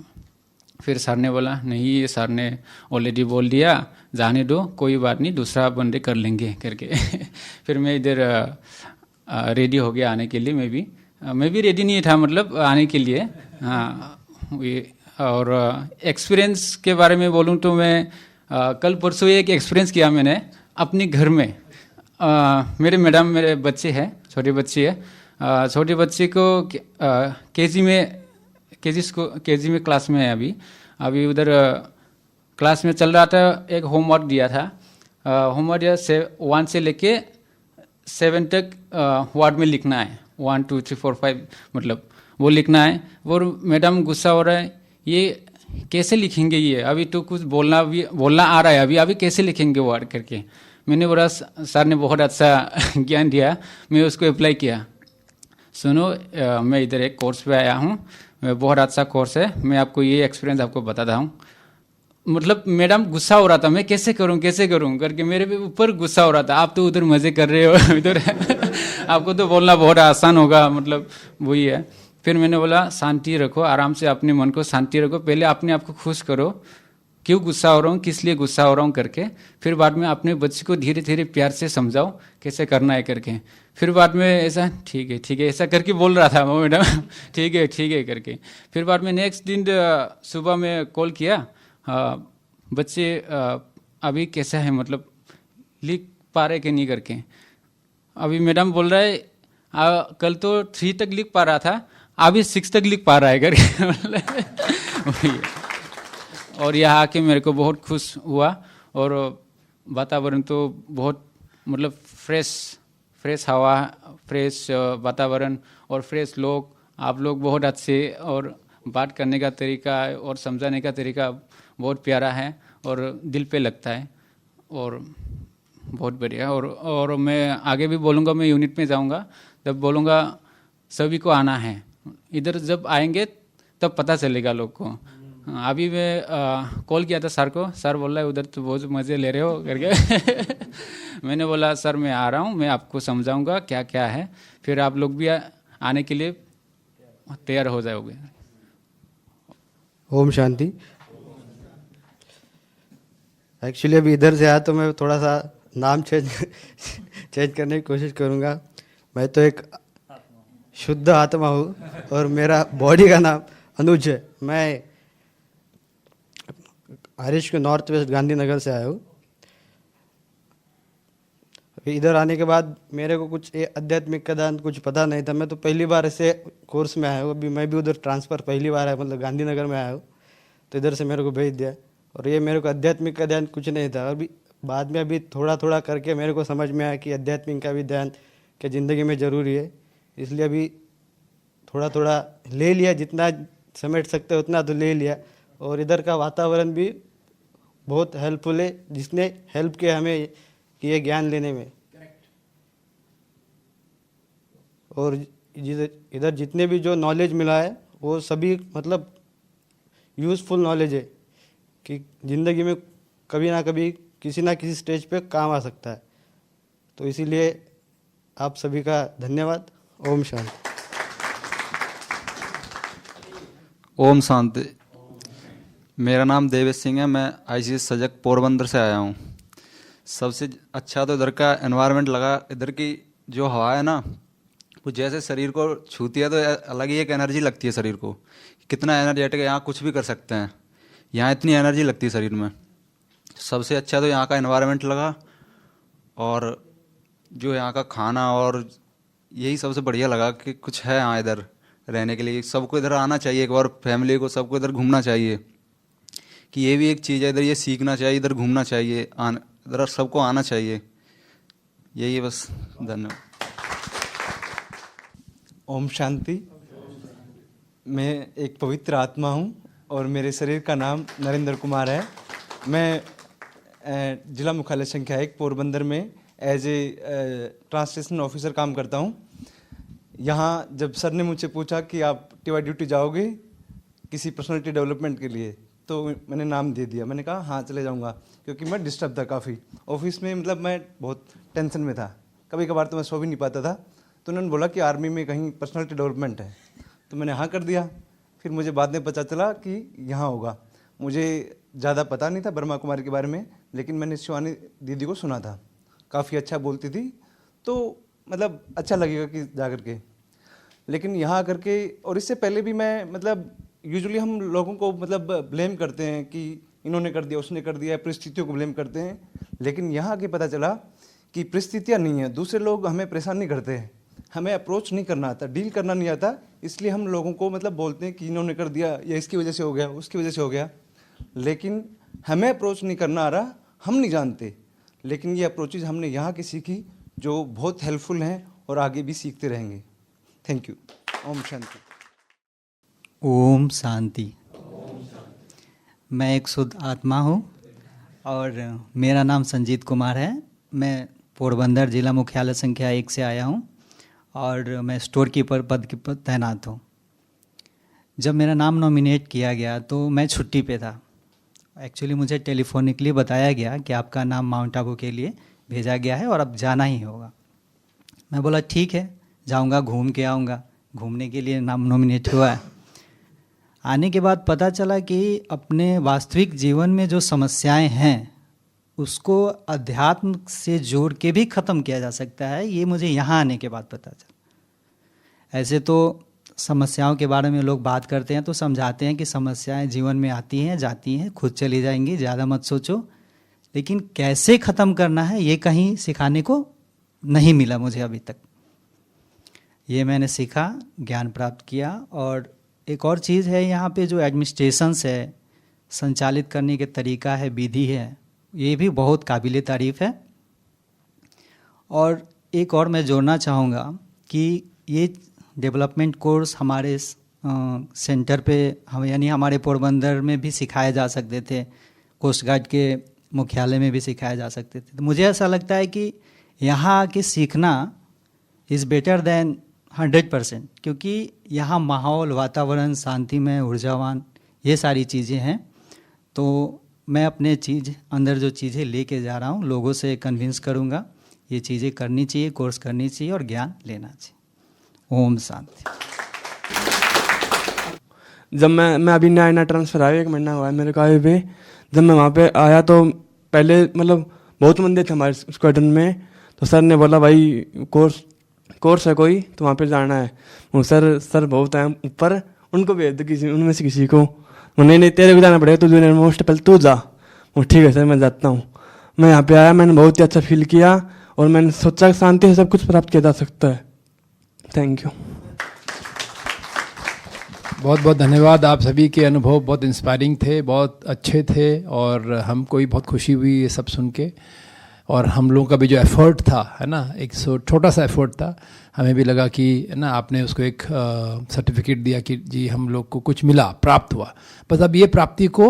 फिर सर ने बोला नहीं, ये सर ने ऑलरेडी बोल दिया, जाने दो, कोई बात नहीं, दूसरा बंदे कर लेंगे करके। फिर मैं इधर रेडी हो गया आने के लिए। मैं भी रेडी नहीं था मतलब आने के लिए। हाँ, और एक्सपीरियंस के बारे में बोलूँ तो मैं कल परसों एक एक्सपीरियंस किया मैंने अपने घर में। मेरे बच्चे हैं, छोटे बच्चे हैं, छोटे बच्चे को केजी में क्लास में है अभी उधर क्लास में चल रहा था। एक होमवर्क दिया था, होमवर्क 1 से लेके 7 तक वर्ड में लिखना है, 1 2 3 4 5 मतलब वो लिखना है। वो मैडम गुस्सा हो रहा है, ये कैसे लिखेंगे, ये अभी तो कुछ बोलना आ रहा है, अभी कैसे लिखेंगे वर्ड करके। मैंने बोला सर ने बहुत अच्छा ज्ञान दिया, मैं उसको अप्लाई किया। सुनो, मैं इधर एक कोर्स पे आया हूँ, बहुत अच्छा कोर्स है, मैं आपको ये एक्सपीरियंस आपको बताता हूँ। मतलब मैडम गुस्सा हो रहा था, मैं कैसे करूँ करके मेरे ऊपर गुस्सा हो रहा था। आप तो उधर मज़े कर रहे हो, इधर आपको तो बोलना बहुत आसान होगा, मतलब वही है। फिर मैंने बोला शांति रखो, आराम से अपने मन को शांति रखो, पहले अपने आप को खुश करो, क्यों गुस्सा हो रहा हूँ, किस लिए गुस्सा हो रहा हूँ करके। फिर बाद में अपने बच्चे को धीरे धीरे प्यार से समझाओ कैसे करना है करके। फिर बाद में ऐसा ठीक है ऐसा करके बोल रहा था वो मैडम, ठीक है करके। फिर बाद में नेक्स्ट दिन सुबह में कॉल किया, बच्चे अभी कैसा है, मतलब लिख पा रहे कि नहीं करके। अभी मैडम बोल रहा है कल तो 3 तक लिख पा रहा था, अभी 6 तक लिख पा रहा है करके। और यहाँ आके मेरे को बहुत खुश हुआ, और वातावरण तो बहुत मतलब फ्रेश हवा, फ्रेश वातावरण और फ्रेश लोग, आप लोग बहुत अच्छे, और बात करने का तरीका और समझाने का तरीका बहुत प्यारा है और दिल पे लगता है, और बहुत बढ़िया। और मैं आगे भी बोलूँगा, मैं यूनिट में जाऊँगा तब बोलूँगा सभी को आना है, इधर जब आएंगे तब पता चलेगा लोग को। अभी मैं कॉल किया था सर को, सर बोल रहा है उधर तो बहुत मज़े ले रहे हो करके। मैंने बोला सर मैं आ रहा हूँ, मैं आपको समझाऊंगा क्या क्या है, फिर आप लोग भी आने के लिए तैयार हो जाओगे। ओम शांति। एक्चुअली अभी इधर से आया तो मैं थोड़ा सा नाम चेंज करने की कोशिश करूँगा। मैं तो एक शुद्ध आत्मा हूँ और मेरा बॉडी का नाम अनुज है। मैं हरीश के नॉर्थ वेस्ट गांधीनगर से आया हूँ। इधर आने के बाद मेरे को कुछ आध्यात्मिक का दान कुछ पता नहीं था। मैं तो पहली बार ऐसे कोर्स में आया हूँ। अभी मैं भी उधर ट्रांसफ़र पहली बार आया, मतलब गांधीनगर में आया हूँ, तो इधर से मेरे को भेज दिया। और ये मेरे को आध्यात्मिक का ध्यान कुछ नहीं था। अभी बाद में अभी थोड़ा थोड़ा करके मेरे को समझ में आया कि आध्यात्मिक का भी ध्यान क्या ज़िंदगी में ज़रूरी है। इसलिए अभी थोड़ा थोड़ा ले लिया, जितना समेट सकते उतना तो ले लिया। और इधर का वातावरण भी बहुत हेल्पफुल है, जिसने हेल्प किया हमें कि ये ज्ञान लेने में। और इधर जितने भी जो नॉलेज मिला है वो सभी मतलब यूज़फुल नॉलेज है कि ज़िंदगी में कभी ना कभी किसी ना किसी स्टेज पे काम आ सकता है। तो इसीलिए आप सभी का धन्यवाद। ओम शांति। ओम शांति। मेरा नाम देवेश सिंह है। मैं आईसीएस सजग पोरबंदर से आया हूँ। सबसे अच्छा तो इधर का एनवायरनमेंट लगा। इधर की जो हवा है ना, वो जैसे शरीर को छूती है तो अलग ही एक एनर्जी लगती है शरीर को। कितना एनर्जेटिक है, यहाँ कुछ भी कर सकते हैं, यहाँ इतनी एनर्जी लगती है शरीर में। सबसे अच्छा तो यहाँ का एनवायरनमेंट लगा, और जो यहाँ का खाना, और यही सबसे बढ़िया लगा कि कुछ है यहाँ इधर रहने के लिए। सबको इधर आना चाहिए एक बार, फैमिली को सबको इधर घूमना चाहिए कि ये भी एक चीज़ है, इधर ये सीखना चाहिए, इधर घूमना चाहिए, इधर सबको आना चाहिए। यही है बस। धन्यवाद। ओम शांति। मैं एक पवित्र आत्मा हूँ और मेरे शरीर का नाम नरेंद्र कुमार है। मैं जिला मुख्यालय संख्या 1 पोरबंदर में एज ए ट्रांसलेशन ऑफिसर काम करता हूँ। यहाँ जब सर ने मुझसे पूछा कि आप टीवाई ड्यूटी जाओगे किसी पर्सनालिटी डेवलपमेंट के लिए, तो मैंने नाम दे दिया। मैंने कहा हाँ चले जाऊँगा, क्योंकि मैं डिस्टर्ब था काफ़ी ऑफिस में, मतलब मैं बहुत टेंशन में था। कभी कभार तो मैं सो भी नहीं पाता था। तो उन्होंने बोला कि आर्मी में कहीं पर्सनालिटी डेवलपमेंट है, तो मैंने हाँ कर दिया। फिर मुझे बाद में पता चला कि यहाँ होगा। मुझे ज़्यादा पता नहीं था ब्रह्मा कुमारी के बारे में, लेकिन मैंने शिवानी दीदी को सुना था, काफ़ी अच्छा बोलती थी, तो मतलब अच्छा लगेगा कि जा कर के। लेकिन यहाँ आकर के, और इससे पहले भी मैं मतलब यूजुअली हम लोगों को मतलब ब्लेम करते हैं कि इन्होंने कर दिया, उसने कर दिया, परिस्थितियों को ब्लेम करते हैं। लेकिन यहाँ आके पता चला कि परिस्थितियाँ नहीं है, दूसरे लोग हमें परेशान नहीं करते हैं, हमें अप्रोच नहीं करना आता, डील करना नहीं आता, इसलिए हम लोगों को मतलब बोलते हैं कि इन्होंने कर दिया, या इसकी वजह से हो गया, उसकी वजह से हो गया। लेकिन हमें अप्रोच नहीं करना आ रहा, हम नहीं जानते। लेकिन ये अप्रोचेज हमने यहाँ की सीखी जो बहुत हेल्पफुल हैं और आगे भी सीखते रहेंगे। Thank you. ओम शांति। ओम शांति। मैं एक शुद्ध आत्मा हूँ और मेरा नाम संजीत कुमार है। मैं पोरबंदर जिला मुख्यालय संख्या 1 से आया हूँ और मैं स्टोर कीपर पद पर तैनात हूँ। जब मेरा नाम नॉमिनेट किया गया तो मैं छुट्टी पे था। एक्चुअली मुझे टेलीफोनिकली बताया गया कि आपका नाम माउंट आबू के लिए भेजा गया है और अब जाना ही होगा। मैं बोला ठीक है, जाऊंगा, घूम के आऊँगा। घूमने के लिए नाम नॉमिनेट हुआ है। आने के बाद पता चला कि अपने वास्तविक जीवन में जो समस्याएं हैं उसको अध्यात्म से जोड़ के भी ख़त्म किया जा सकता है। ये मुझे यहाँ आने के बाद पता चला। ऐसे तो समस्याओं के बारे में लोग बात करते हैं तो समझाते हैं कि समस्याएं जीवन में आती हैं जाती हैं, खुद चली जाएंगी, ज़्यादा मत सोचो। लेकिन कैसे ख़त्म करना है ये कहीं सिखाने को नहीं मिला मुझे अभी तक। ये मैंने सीखा, ज्ञान प्राप्त किया। और एक और चीज़ है यहाँ पे, जो एडमिनिस्ट्रेशंस है, संचालित करने के तरीका है, विधि है, ये भी बहुत काबिल तारीफ़ है। और एक और मैं जोड़ना चाहूँगा कि ये डेवलपमेंट कोर्स हमारे सेंटर पे हम यानी हमारे पोरबंदर में भी सिखाए जा सकते थे, कोस्ट गार्ड के मुख्यालय में भी सिखाए जा सकते थे। तो मुझे ऐसा लगता है कि यहाँ आके सीखना इज़ बेटर देन 100%, क्योंकि यहाँ माहौल, वातावरण शांतिमय, ऊर्जावान, ये सारी चीज़ें हैं। तो मैं अपने अंदर जो चीज़ें लेके जा रहा हूँ, लोगों से कन्विंस करूँगा ये चीज़ें करनी चाहिए, कोर्स करनी चाहिए और ज्ञान लेना चाहिए। ओम शांति। जब मैं अभी नया ट्रांसफ़र आया, 1 महीना हुआ है मेरे को आए हुए। जब मैं वहाँ पे आया तो पहले मतलब बहुत बंदे थे हमारे स्क्वाड्रन में। तो सर ने बोला भाई कोर्स है कोई तो वहाँ पे जाना है। वो सर बहुत हैं ऊपर, उनको भेज दो किसी उनमें से किसी को। नहीं तेरे को जाना पड़ेगा, तू जूनियर मोस्ट पहले तू जा। वो ठीक है सर मैं जाता हूँ। मैं यहाँ पे आया, मैंने बहुत ही अच्छा फील किया और मैंने सोचा कि शांति से सब कुछ प्राप्त किया जा सकता है। Thank you. बहुत बहुत धन्यवाद। आप सभी के अनुभव बहुत इंस्पायरिंग थे, बहुत अच्छे थे और हमको भी बहुत खुशी हुई ये सब सुन के। और हम लोगों का भी जो एफर्ट था, है ना, एक छोटा सा एफर्ट था, हमें भी लगा कि है ना आपने उसको एक सर्टिफिकेट दिया कि जी हम लोग को कुछ मिला, प्राप्त हुआ। बस अब ये प्राप्ति को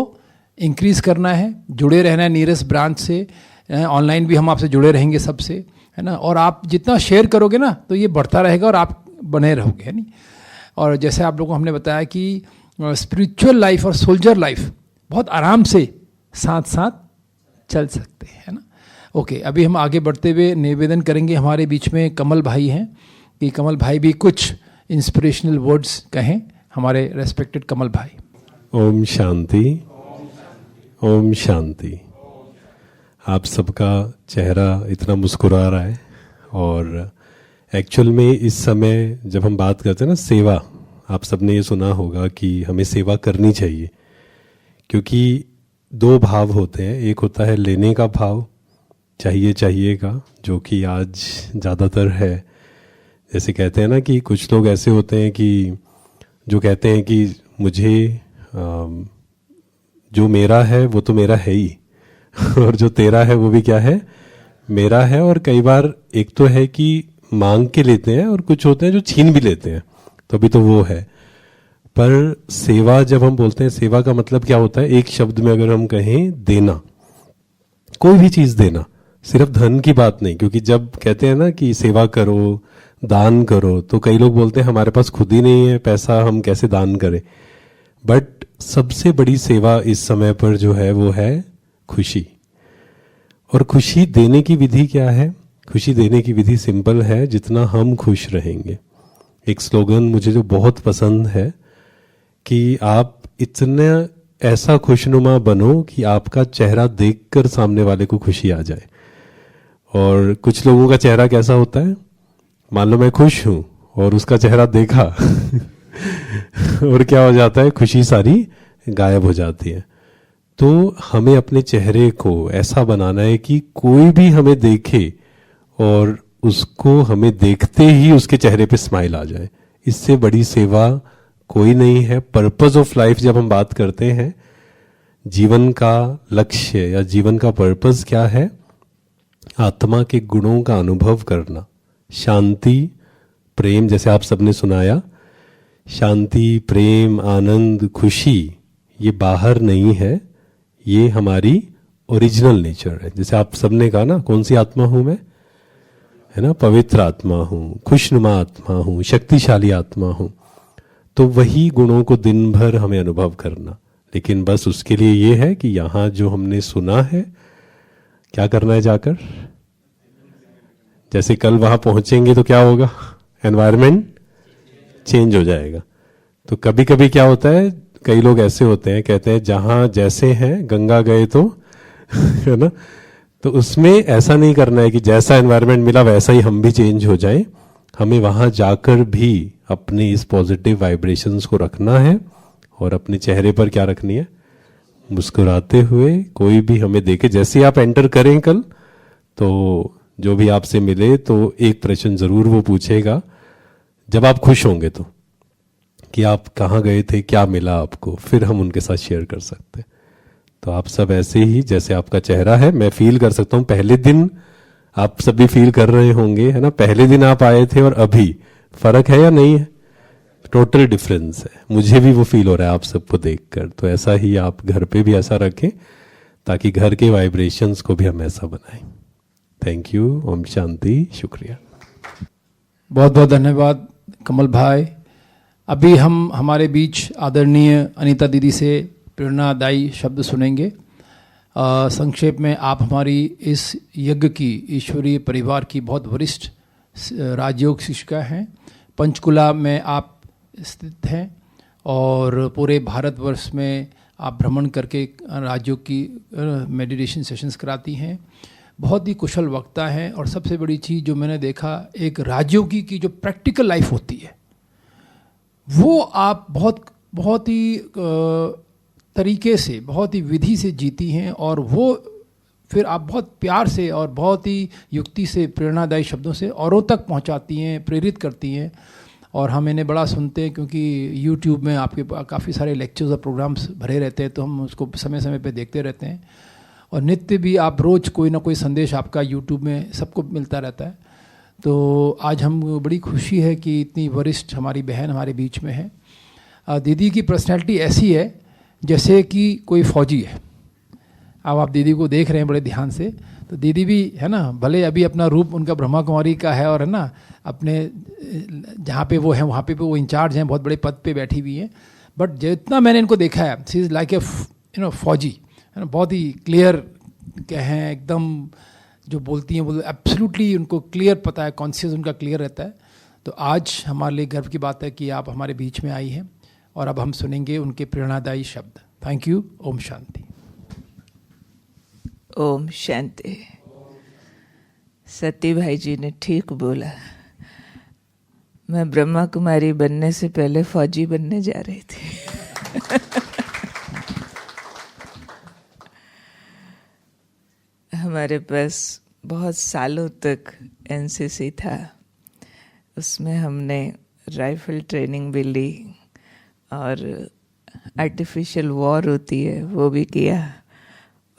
इंक्रीज़ करना है, जुड़े रहना है नीयरेस्ट ब्रांच से। ऑनलाइन भी हम आपसे जुड़े रहेंगे सबसे, है ना। और आप जितना शेयर करोगे ना तो ये बढ़ता रहेगा और आप बने रहोगे, है नहीं। और जैसे आप लोगों को हमने बताया कि स्पिरिचुअल लाइफ और सोल्जर लाइफ बहुत आराम से साथ साथ चल सकते हैं, है ना। ओके, अभी हम आगे बढ़ते हुए निवेदन करेंगे। हमारे बीच में कमल भाई हैं कि कमल भाई भी कुछ इंस्पिरेशनल वर्ड्स कहें। हमारे रेस्पेक्टेड कमल भाई। ओम शांति, ओम शांति। आप सबका चेहरा इतना मुस्कुरा रहा है और एक्चुअल में इस समय जब हम बात करते हैं ना सेवा, आप सबने ये सुना होगा कि हमें सेवा करनी चाहिए, क्योंकि 2 भाव होते हैं। एक होता है लेने का भाव, चाहिए का, जो कि आज ज़्यादातर है। जैसे कहते हैं ना कि कुछ लोग ऐसे होते हैं कि जो कहते हैं कि मुझे जो मेरा है वो तो मेरा है ही और जो तेरा है वो भी क्या है, मेरा है। और कई बार एक तो है कि मांग के लेते हैं और कुछ होते हैं जो छीन भी लेते हैं, तो अभी तो वो है। पर सेवा जब हम बोलते हैं, सेवा का मतलब क्या होता है, एक शब्द में अगर हम कहें देना, कोई भी चीज़ देना, सिर्फ धन की बात नहीं। क्योंकि जब कहते हैं ना कि सेवा करो, दान करो, तो कई लोग बोलते हैं हमारे पास खुद ही नहीं है पैसा, हम कैसे दान करें। बट सबसे बड़ी सेवा इस समय पर जो है वो है खुशी। और खुशी देने की विधि क्या है? खुशी देने की विधि सिंपल है, जितना हम खुश रहेंगे। एक स्लोगन मुझे जो बहुत पसंद है कि आप इतने ऐसा खुशनुमा बनो कि आपका चेहरा देखकर सामने वाले को खुशी आ जाए। और कुछ लोगों का चेहरा कैसा होता है, मान लो मैं खुश हूं और उसका चेहरा देखा और क्या हो जाता है, खुशी सारी गायब हो जाती है। तो हमें अपने चेहरे को ऐसा बनाना है कि कोई भी हमें देखे और उसको हमें देखते ही उसके चेहरे पे स्माइल आ जाए। इससे बड़ी सेवा कोई नहीं है। पर्पस ऑफ लाइफ जब हम बात करते हैं, जीवन का लक्ष्य या जीवन का पर्पस क्या है? आत्मा के गुणों का अनुभव करना, शांति, प्रेम, जैसे आप सबने सुनाया, शांति, प्रेम, आनंद, खुशी, ये बाहर नहीं है, ये हमारी ओरिजिनल नेचर है। जैसे आप सबने कहा ना, कौन सी आत्मा हूं मैं, है ना, पवित्र आत्मा हूं, खुशनुमा आत्मा हूं, शक्तिशाली आत्मा हूं। तो वही गुणों को दिन भर हमें अनुभव करना। लेकिन बस उसके लिए ये है कि यहाँ जो हमने सुना है, क्या करना है जाकर? जैसे कल वहां पहुंचेंगे तो क्या होगा, एनवायरनमेंट चेंज हो जाएगा। तो कभी कभी क्या होता है, कई लोग ऐसे होते हैं, कहते हैं जहां जैसे हैं गंगा गए तो है ना। तो उसमें ऐसा नहीं करना है कि जैसा एनवायरनमेंट मिला वैसा ही हम भी चेंज हो जाएं। हमें वहां जाकर भी अपने इस पॉजिटिव वाइब्रेशंस को रखना है और अपने चेहरे पर क्या रखनी है, मुस्कुराते हुए। कोई भी हमें देखे, जैसे आप एंटर करें कल, तो जो भी आपसे मिले तो एक प्रश्न ज़रूर वो पूछेगा, जब आप खुश होंगे तो, कि आप कहाँ गए थे, क्या मिला आपको, फिर हम उनके साथ शेयर कर सकते हैं। तो आप सब ऐसे ही, जैसे आपका चेहरा है, मैं फील कर सकता हूँ। पहले दिन आप सब भी फील कर रहे होंगे, है ना, पहले दिन आप आए थे और अभी फर्क है या नहीं है? टोटल डिफरेंस है। मुझे भी वो फील हो रहा है आप सबको देखकर। तो ऐसा ही आप घर पे भी ऐसा रखें, ताकि घर के वाइब्रेशंस को भी हम ऐसा बनाएं। Thank you. ओम शांति। शुक्रिया। बहुत बहुत धन्यवाद कमल भाई। अभी हम हमारे बीच आदरणीय अनीता दीदी से प्रेरणादायी शब्द सुनेंगे। संक्षेप में, आप हमारी इस यज्ञ की, ईश्वरीय परिवार की बहुत वरिष्ठ राजयोग शिक्षिका हैं। पंचकुला में आप स्थित हैं और पूरे भारतवर्ष में आप भ्रमण करके राजयोग की मेडिटेशन सेशंस कराती हैं। बहुत ही कुशल वक्ता हैं और सबसे बड़ी चीज़ जो मैंने देखा, एक राजयोगी की जो प्रैक्टिकल लाइफ होती है वो आप बहुत ही तरीके से, बहुत ही विधि से जीती हैं, और वो फिर आप बहुत प्यार से और बहुत ही युक्ति से, प्रेरणादायी शब्दों से औरों तक पहुंचाती हैं, प्रेरित करती हैं। और हम इन्हें बड़ा सुनते हैं क्योंकि YouTube में आपके काफ़ी सारे लेक्चर्स और प्रोग्राम्स भरे रहते हैं, तो हम उसको समय समय पे देखते रहते हैं। और नित्य भी आप रोज़ कोई ना कोई संदेश आपका YouTube में सबको मिलता रहता है। तो आज हम बड़ी खुशी है कि इतनी वरिष्ठ हमारी बहन हमारे बीच में है। दीदी की पर्सनैलिटी ऐसी है जैसे कि कोई फौजी है। अब आप दीदी को देख रहे हैं बड़े ध्यान से, तो दीदी भी है ना, भले अभी अपना रूप उनका ब्रह्मा कुमारी का है और है ना, अपने जहाँ पे वो हैं वहाँ पे वो इंचार्ज हैं, बहुत बड़े पद पे बैठी हुई हैं, बट जितना मैंने इनको देखा है, शी इज़ लाइक ए फौजी, है ना, बहुत ही क्लियर कहें, एकदम जो बोलती हैं वो एब्सोल्युटली उनको क्लियर पता है, कॉन्शियस उनका क्लियर रहता है। तो आज हमारे लिए गर्व की बात है कि आप हमारे बीच में आई हैं और अब हम सुनेंगे उनके प्रेरणादायी शब्द। Thank you. ओम शांति। ओम शांति। सती भाई जी ने ठीक बोला। मैं ब्रह्मा कुमारी बनने से पहले फौजी बनने जा रही थी। हमारे पास बहुत सालों तक एनसीसी था, उसमें हमने राइफल ट्रेनिंग भी ली और आर्टिफिशियल वॉर होती है वो भी किया,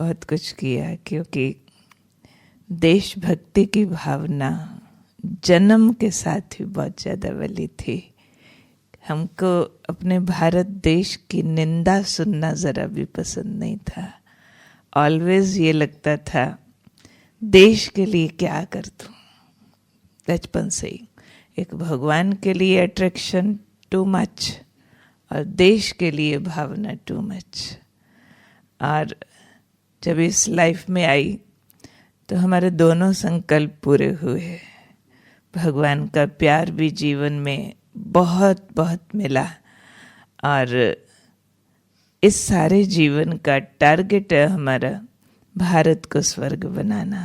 बहुत कुछ किया, क्योंकि देशभक्ति की भावना जन्म के साथ ही बहुत ज़्यादा बली थी। हमको अपने भारत देश की निंदा सुनना ज़रा भी पसंद नहीं था। ऑलवेज ये लगता था देश के लिए क्या कर दूँ, बचपन से ही एक भगवान के लिए अट्रैक्शन टू मच और देश के लिए भावना टू मच। और जब इस लाइफ में आई तो हमारे दोनों संकल्प पूरे हुए। भगवान का प्यार भी जीवन में बहुत बहुत मिला और इस सारे जीवन का टारगेट है हमारा भारत को स्वर्ग बनाना।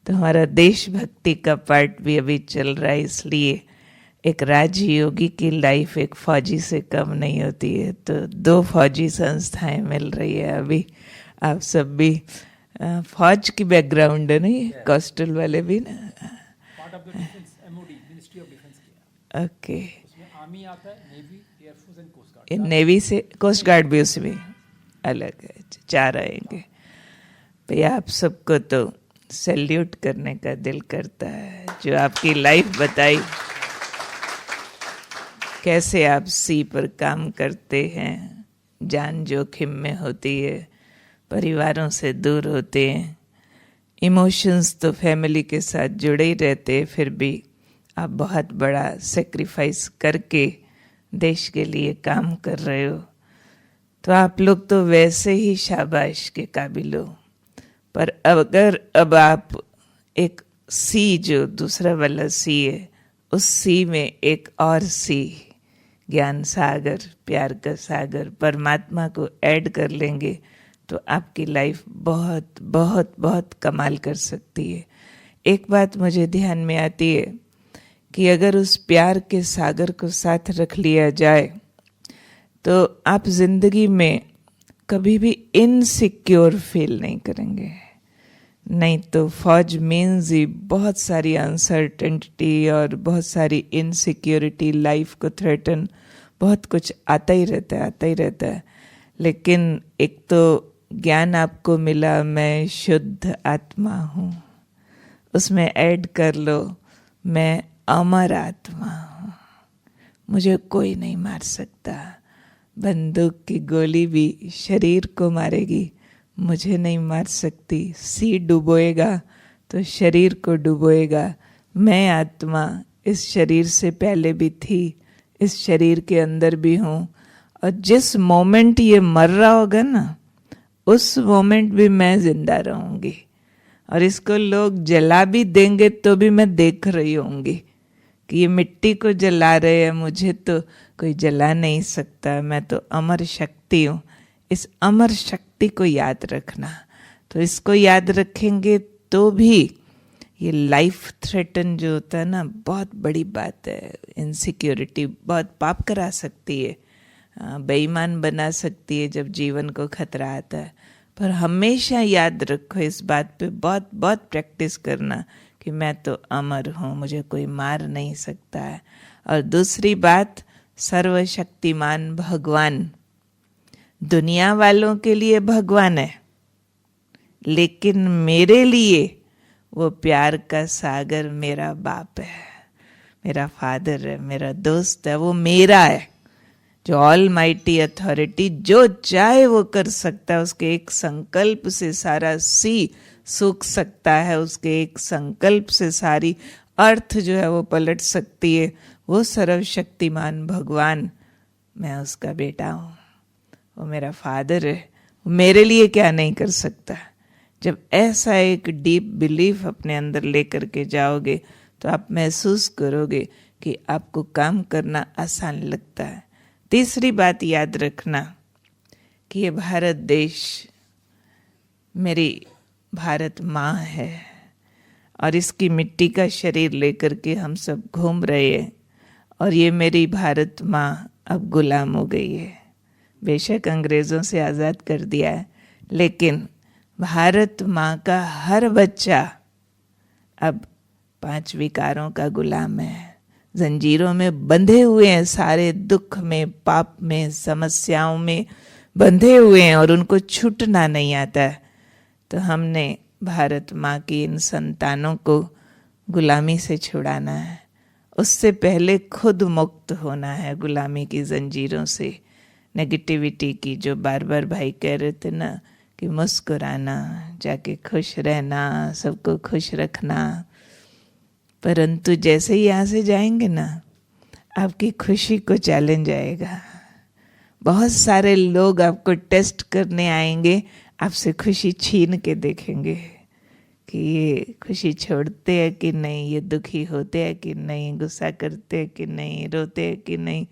तो हमारा देशभक्ति का पार्ट भी अभी चल रहा है, इसलिए एक राजयोगी की लाइफ एक फौजी से कम नहीं होती है। तो 2 फौजी संस्थाएं मिल रही है अभी। आप सब भी फौज की बैकग्राउंड है नहीं, कोस्टल वाले भी ना, ओके। नेवी से कोस्ट गार्ड भी उसमें अलग है, 4 आएंगे भैया। आप सबको तो सैल्यूट करने का दिल करता है, जो आपकी लाइफ बताई, कैसे आप सी पर काम करते हैं, जान जोखिम में होती है, परिवारों से दूर होते हैं, इमोशंस तो फैमिली के साथ जुड़े ही रहते हैं, फिर भी आप बहुत बड़ा सेक्रीफाइस करके देश के लिए काम कर रहे हो। तो आप लोग तो वैसे ही शाबाश के काबिल हो, पर अगर अब आप एक सी, जो दूसरा वाला सी है, उस सी में एक और सी, ज्ञान सागर, प्यार का सागर, परमात्मा को ऐड कर लेंगे तो आपकी लाइफ बहुत बहुत बहुत कमाल कर सकती है। एक बात मुझे ध्यान में आती है कि अगर उस प्यार के सागर को साथ रख लिया जाए तो आप जिंदगी में कभी भी इनसिक्योर फील नहीं करेंगे। नहीं तो फौज मीन्स ही बहुत सारी अनसर्टेनिटी और बहुत सारी इनसिक्योरिटी, लाइफ को थ्रेटन, बहुत कुछ आता ही रहता है। लेकिन एक तो ज्ञान आपको मिला, मैं शुद्ध आत्मा हूँ, उसमें ऐड कर लो मैं अमर आत्मा हूँ, मुझे कोई नहीं मार सकता। बंदूक की गोली भी शरीर को मारेगी, मुझे नहीं मार सकती। सी डुबोएगा तो शरीर को डुबोएगा। मैं आत्मा इस शरीर से पहले भी थी, इस शरीर के अंदर भी हूँ, और जिस मोमेंट ये मर रहा होगा ना, उस मोमेंट भी मैं जिंदा रहूँगी। और इसको लोग जला भी देंगे तो भी मैं देख रही होंगी कि ये मिट्टी को जला रहे हैं, मुझे तो कोई जला नहीं सकता, मैं तो अमर शक्ति हूँ। इस अमर शक्ति को याद रखना, तो इसको याद रखेंगे तो भी ये लाइफ थ्रेटन जो होता है ना, बहुत बड़ी बात है। इनसिक्योरिटी बहुत पाप करा सकती है, बेईमान बना सकती है जब जीवन को खतरा आता है। पर हमेशा याद रखो इस बात पे, बहुत बहुत प्रैक्टिस करना कि मैं तो अमर हूँ, मुझे कोई मार नहीं सकता है। और दूसरी बात, सर्वशक्तिमान भगवान दुनिया वालों के लिए भगवान है, लेकिन मेरे लिए वो प्यार का सागर मेरा बाप है, मेरा फादर है, मेरा दोस्त है, वो मेरा है। जो ऑल माइटी अथॉरिटी जो चाहे वो कर सकता है, उसके एक संकल्प से सारा सी सूख सकता है, उसके एक संकल्प से सारी अर्थ जो है वो पलट सकती है। वो सर्वशक्तिमान भगवान, मैं उसका बेटा हूँ, वो मेरा फादर है, वो मेरे लिए क्या नहीं कर सकता। जब ऐसा एक डीप बिलीफ अपने अंदर लेकर के जाओगे तो आप महसूस करोगे कि आपको काम करना आसान लगता है। तीसरी बात याद रखना कि ये भारत देश मेरी भारत माँ है, और इसकी मिट्टी का शरीर लेकर के हम सब घूम रहे हैं, और ये मेरी भारत माँ अब गुलाम हो गई है। बेशक अंग्रेज़ों से आज़ाद कर दिया है, लेकिन भारत माँ का हर बच्चा अब 5 विकारों का गुलाम है, जंजीरों में बंधे हुए हैं, सारे दुख में, पाप में, समस्याओं में बंधे हुए हैं, और उनको छूटना नहीं आता है। तो हमने भारत माँ की इन संतानों को गुलामी से छुड़ाना है, उससे पहले खुद मुक्त होना है गुलामी की जंजीरों से, नेगेटिविटी की। जो बार बार भाई कह रहे थे ना कि मुस्कुराना, जाके खुश रहना, सबको खुश रखना, परंतु जैसे ही यहाँ से जाएंगे ना, आपकी खुशी को चैलेंज आएगा। बहुत सारे लोग आपको टेस्ट करने आएंगे, आपसे खुशी छीन के देखेंगे कि ये खुशी छोड़ते हैं कि नहीं, ये दुखी होते हैं कि नहीं, गुस्सा करते हैं कि नहीं, रोते हैं कि नहीं।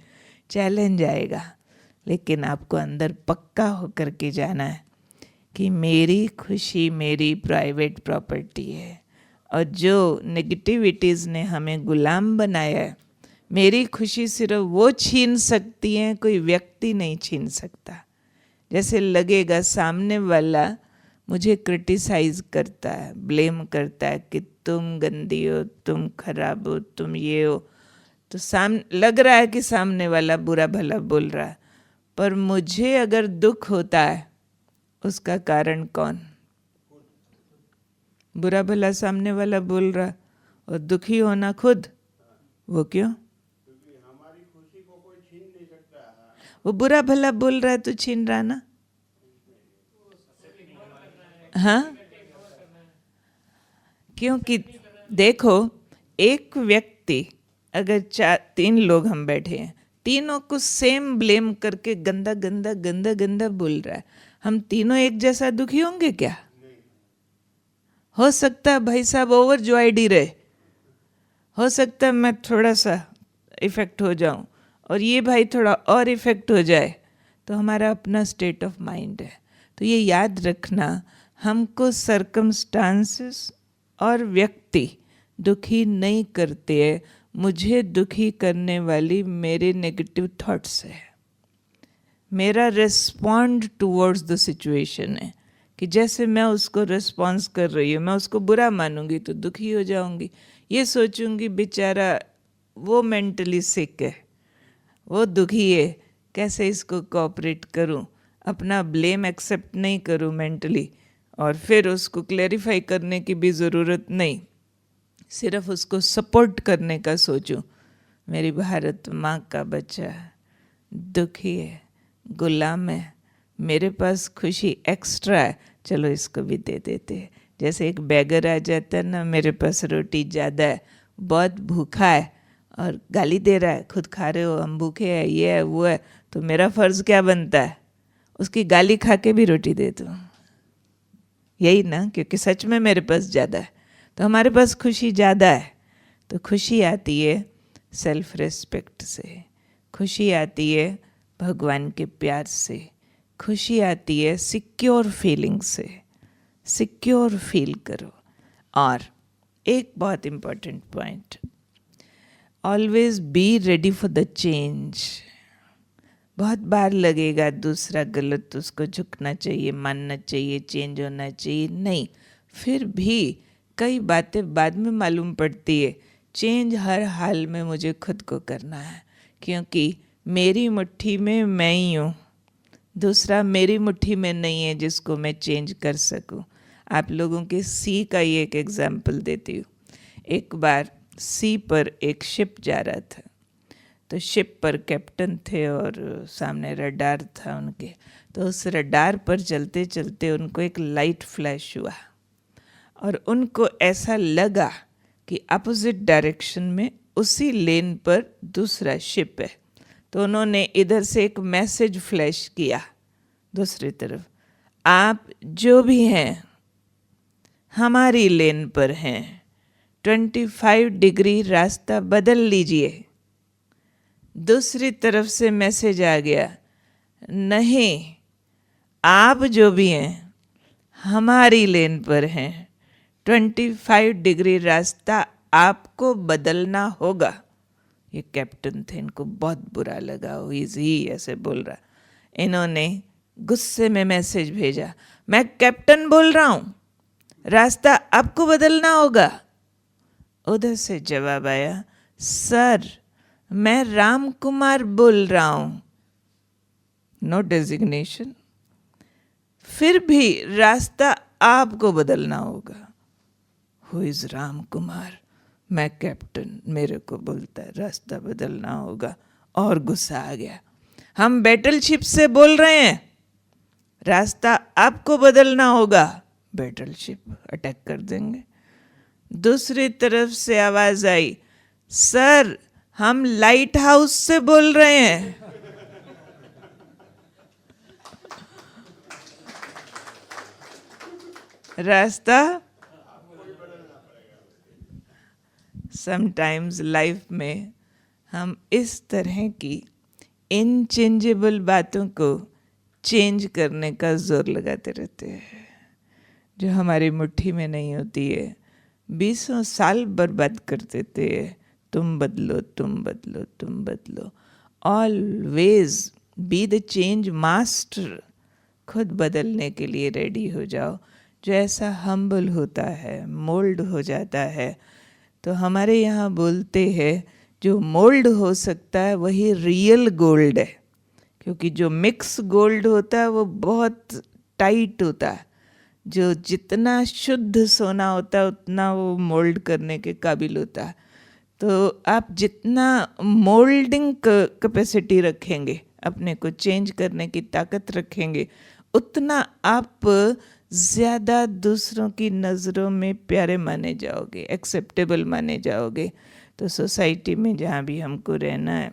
चैलेंज आएगा, लेकिन आपको अंदर पक्का होकर के जाना है कि मेरी खुशी मेरी प्राइवेट प्रॉपर्टी है, और जो नेगेटिविटीज़ ने हमें गुलाम बनाया है, मेरी खुशी सिर्फ वो छीन सकती हैं, कोई व्यक्ति नहीं छीन सकता। जैसे लगेगा सामने वाला मुझे क्रिटिसाइज करता है, ब्लेम करता है कि तुम गंदी हो, तुम खराब हो, तुम ये हो, तो लग रहा है कि सामने वाला बुरा भला बोल रहा है, पर मुझे अगर दुख होता है, उसका कारण कौन? बुरा भला सामने वाला बोल रहा और दुखी होना खुद। वो क्यों? वो बुरा भला बोल रहा है तो छीन रहा ना। हाँ, क्योंकि देखो, एक व्यक्ति अगर 3 लोग हम बैठे हैं, तीनों को सेम ब्लेम करके गंदा गंदा गंदा गंदा बोल रहा है, हम तीनों एक जैसा दुखी होंगे क्या? हो सकता है भाई साहब ओवर जॉयड ही रहे, हो सकता है मैं थोड़ा सा इफेक्ट हो जाऊं और ये भाई थोड़ा और इफेक्ट हो जाए, तो हमारा अपना स्टेट ऑफ माइंड है। तो ये याद रखना, हमको सर्कमस्टांसेस और व्यक्ति दुखी नहीं करते हैं, मुझे दुखी करने वाली मेरे नेगेटिव थॉट्स है, मेरा रिस्पॉन्ड टूवर्ड्स द सिचुएशन है कि जैसे मैं उसको रिस्पॉन्स कर रही हूँ, मैं उसको बुरा मानूंगी तो दुखी हो जाऊंगी, ये सोचूंगी बेचारा वो मेंटली सिक है, वो दुखी है, कैसे इसको कोऑपरेट करूं, अपना ब्लेम एक्सेप्ट नहीं करूं मेंटली, और फिर उसको क्लैरिफाई करने की भी ज़रूरत नहीं, सिर्फ उसको सपोर्ट करने का सोचूं। मेरी भारत माँ का बच्चा दुखी है, गुलाम है, मेरे पास खुशी एक्स्ट्रा है, चलो इसको भी दे देते हैं। जैसे एक बैगर आ जाता है ना, मेरे पास रोटी ज़्यादा है, बहुत भूखा है और गाली दे रहा है, खुद खा रहे हो, हम भूखे हैं, ये है वो है, तो मेरा फ़र्ज़ क्या बनता है, उसकी गाली खा के भी रोटी दे दूँ, यही ना, क्योंकि सच में मेरे पास ज़्यादा है। तो हमारे पास खुशी ज़्यादा है, तो खुशी आती है सेल्फ रिस्पेक्ट से, खुशी आती है भगवान के प्यार से, खुशी आती है सिक्योर फीलिंग से, सिक्योर फील करो। और एक बहुत important point, always be ready for the change. बहुत बार लगेगा दूसरा गलत, उसको झुकना चाहिए, मानना चाहिए, चेंज होना चाहिए, नहीं, फिर भी कई बातें बाद में मालूम पड़ती है, चेंज हर हाल में मुझे खुद को करना है, क्योंकि मेरी मुट्ठी में मैं ही हूँ, दूसरा मेरी मुट्ठी में नहीं है जिसको मैं चेंज कर सकूँ। आप लोगों के सी का ही एक एग्जाम्पल देती हूँ। एक बार सी पर एक शिप जा रहा था, तो शिप पर कैप्टन थे और सामने रडार था उनके, तो उस रडार पर चलते चलते उनको एक लाइट फ्लैश हुआ और उनको ऐसा लगा कि अपोजिट डायरेक्शन में उसी लेन पर दूसरा शिप है, तो उन्होंने इधर से एक मैसेज फ्लैश किया दूसरी तरफ, आप जो भी हैं हमारी लेन पर हैं, 25 डिग्री रास्ता बदल लीजिए। दूसरी तरफ से मैसेज आ गया, नहीं, आप जो भी हैं हमारी लेन पर हैं, 25 डिग्री रास्ता आपको बदलना होगा। ये कैप्टन थे, इनको बहुत बुरा लगा, ही ऐसे बोल रहा। इन्होंने गुस्से में मैसेज भेजा, मैं कैप्टन बोल रहा हूँ, रास्ता आपको बदलना होगा। उधर से जवाब आया, सर मैं राम कुमार बोल रहा हूँ, नो डेजिग्नेशन, फिर भी रास्ता आपको बदलना होगा। Who is Ram Kumar? मैं कैप्टन, मेरे को बोलता है रास्ता बदलना होगा। और गुस्सा आ गया, हम बैटलशिप से बोल रहे हैं, रास्ता आपको बदलना होगा, बैटलशिप अटैक कर देंगे। दूसरी तरफ से आवाज आई, सर हम लाइट हाउस से बोल रहे हैं। रास्ता समटाइम्स लाइफ में हम इस तरह की इनचेंजेबल बातों को चेंज करने का जोर लगाते रहते हैं, जो हमारी मुट्ठी में नहीं होती है। 20 साल बर्बाद कर देते हैं, तुम बदलो, तुम बदलो, तुम बदलो। Always be the change master, खुद बदलने के लिए रेडी हो जाओ। जो ऐसा हम्बल होता है, मोल्ड हो जाता है, तो हमारे यहाँ बोलते हैं जो मोल्ड हो सकता है वही रियल गोल्ड है, क्योंकि जो मिक्स गोल्ड होता है वो बहुत टाइट होता है। जो जितना शुद्ध सोना होता है उतना वो मोल्ड करने के काबिल होता है। तो आप जितना मोल्डिंग कैपेसिटी रखेंगे, अपने को चेंज करने की ताकत रखेंगे, उतना आप ज़्यादा दूसरों की नज़रों में प्यारे माने जाओगे, एक्सेप्टेबल माने जाओगे। तो सोसाइटी में जहाँ भी हमको रहना है,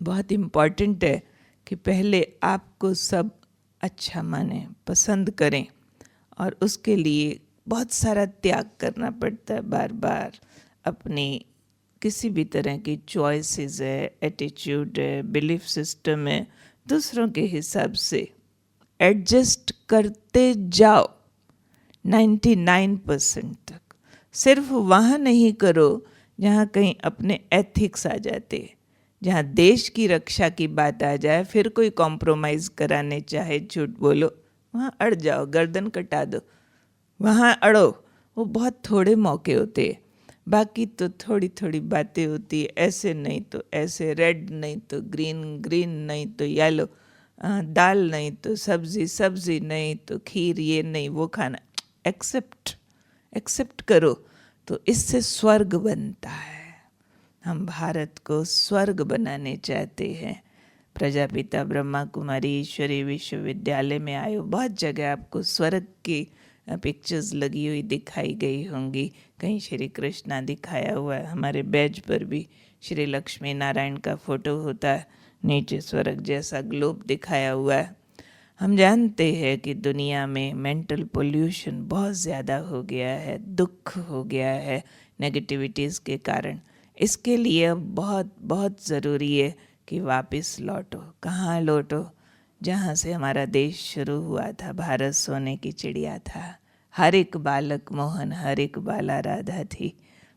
बहुत इम्पॉर्टेंट है कि पहले आपको सब अच्छा माने, पसंद करें, और उसके लिए बहुत सारा त्याग करना पड़ता है। बार बार अपनी किसी भी तरह की चॉइसेस है, एटीट्यूड है, बिलीफ सिस्टम है, दूसरों के हिसाब से एडजस्ट करते जाओ 99% तक। सिर्फ वहाँ नहीं करो जहाँ कहीं अपने एथिक्स आ जाते, जहाँ देश की रक्षा की बात आ जाए, फिर कोई कॉम्प्रोमाइज़ कराने चाहे, झूठ बोलो, वहाँ अड़ जाओ, गर्दन कटा दो, वहाँ अड़ो। वो बहुत थोड़े मौके होते हैं, बाकी तो थोड़ी थोड़ी बातें होती है, ऐसे नहीं तो ऐसे, रेड नहीं तो ग्रीन, ग्रीन नहीं तो येलो, दाल नहीं तो सब्जी, सब्जी नहीं तो खीर, ये नहीं वो खाना। एक्सेप्ट करो तो इससे स्वर्ग बनता है। हम भारत को स्वर्ग बनाने चाहते हैं। प्रजापिता ब्रह्मा कुमारी ईश्वरी विश्वविद्यालय में आए हो, बहुत जगह आपको स्वर्ग की पिक्चर्स लगी हुई दिखाई गई होंगी। कहीं श्री कृष्णा दिखाया हुआ है, हमारे बैज पर भी श्री लक्ष्मी नारायण का फोटो होता है, नीचे स्वर्ग जैसा ग्लोब दिखाया हुआ है। हम जानते हैं कि दुनिया में मेंटल पोल्यूशन बहुत ज़्यादा हो गया है, दुख हो गया है नेगेटिविटीज़ के कारण। इसके लिए अब बहुत बहुत ज़रूरी है कि वापस लौटो। कहाँ लौटो? जहाँ से हमारा देश शुरू हुआ था। भारत सोने की चिड़िया था, हर एक बालक मोहन, हर एक बाला राधा थी।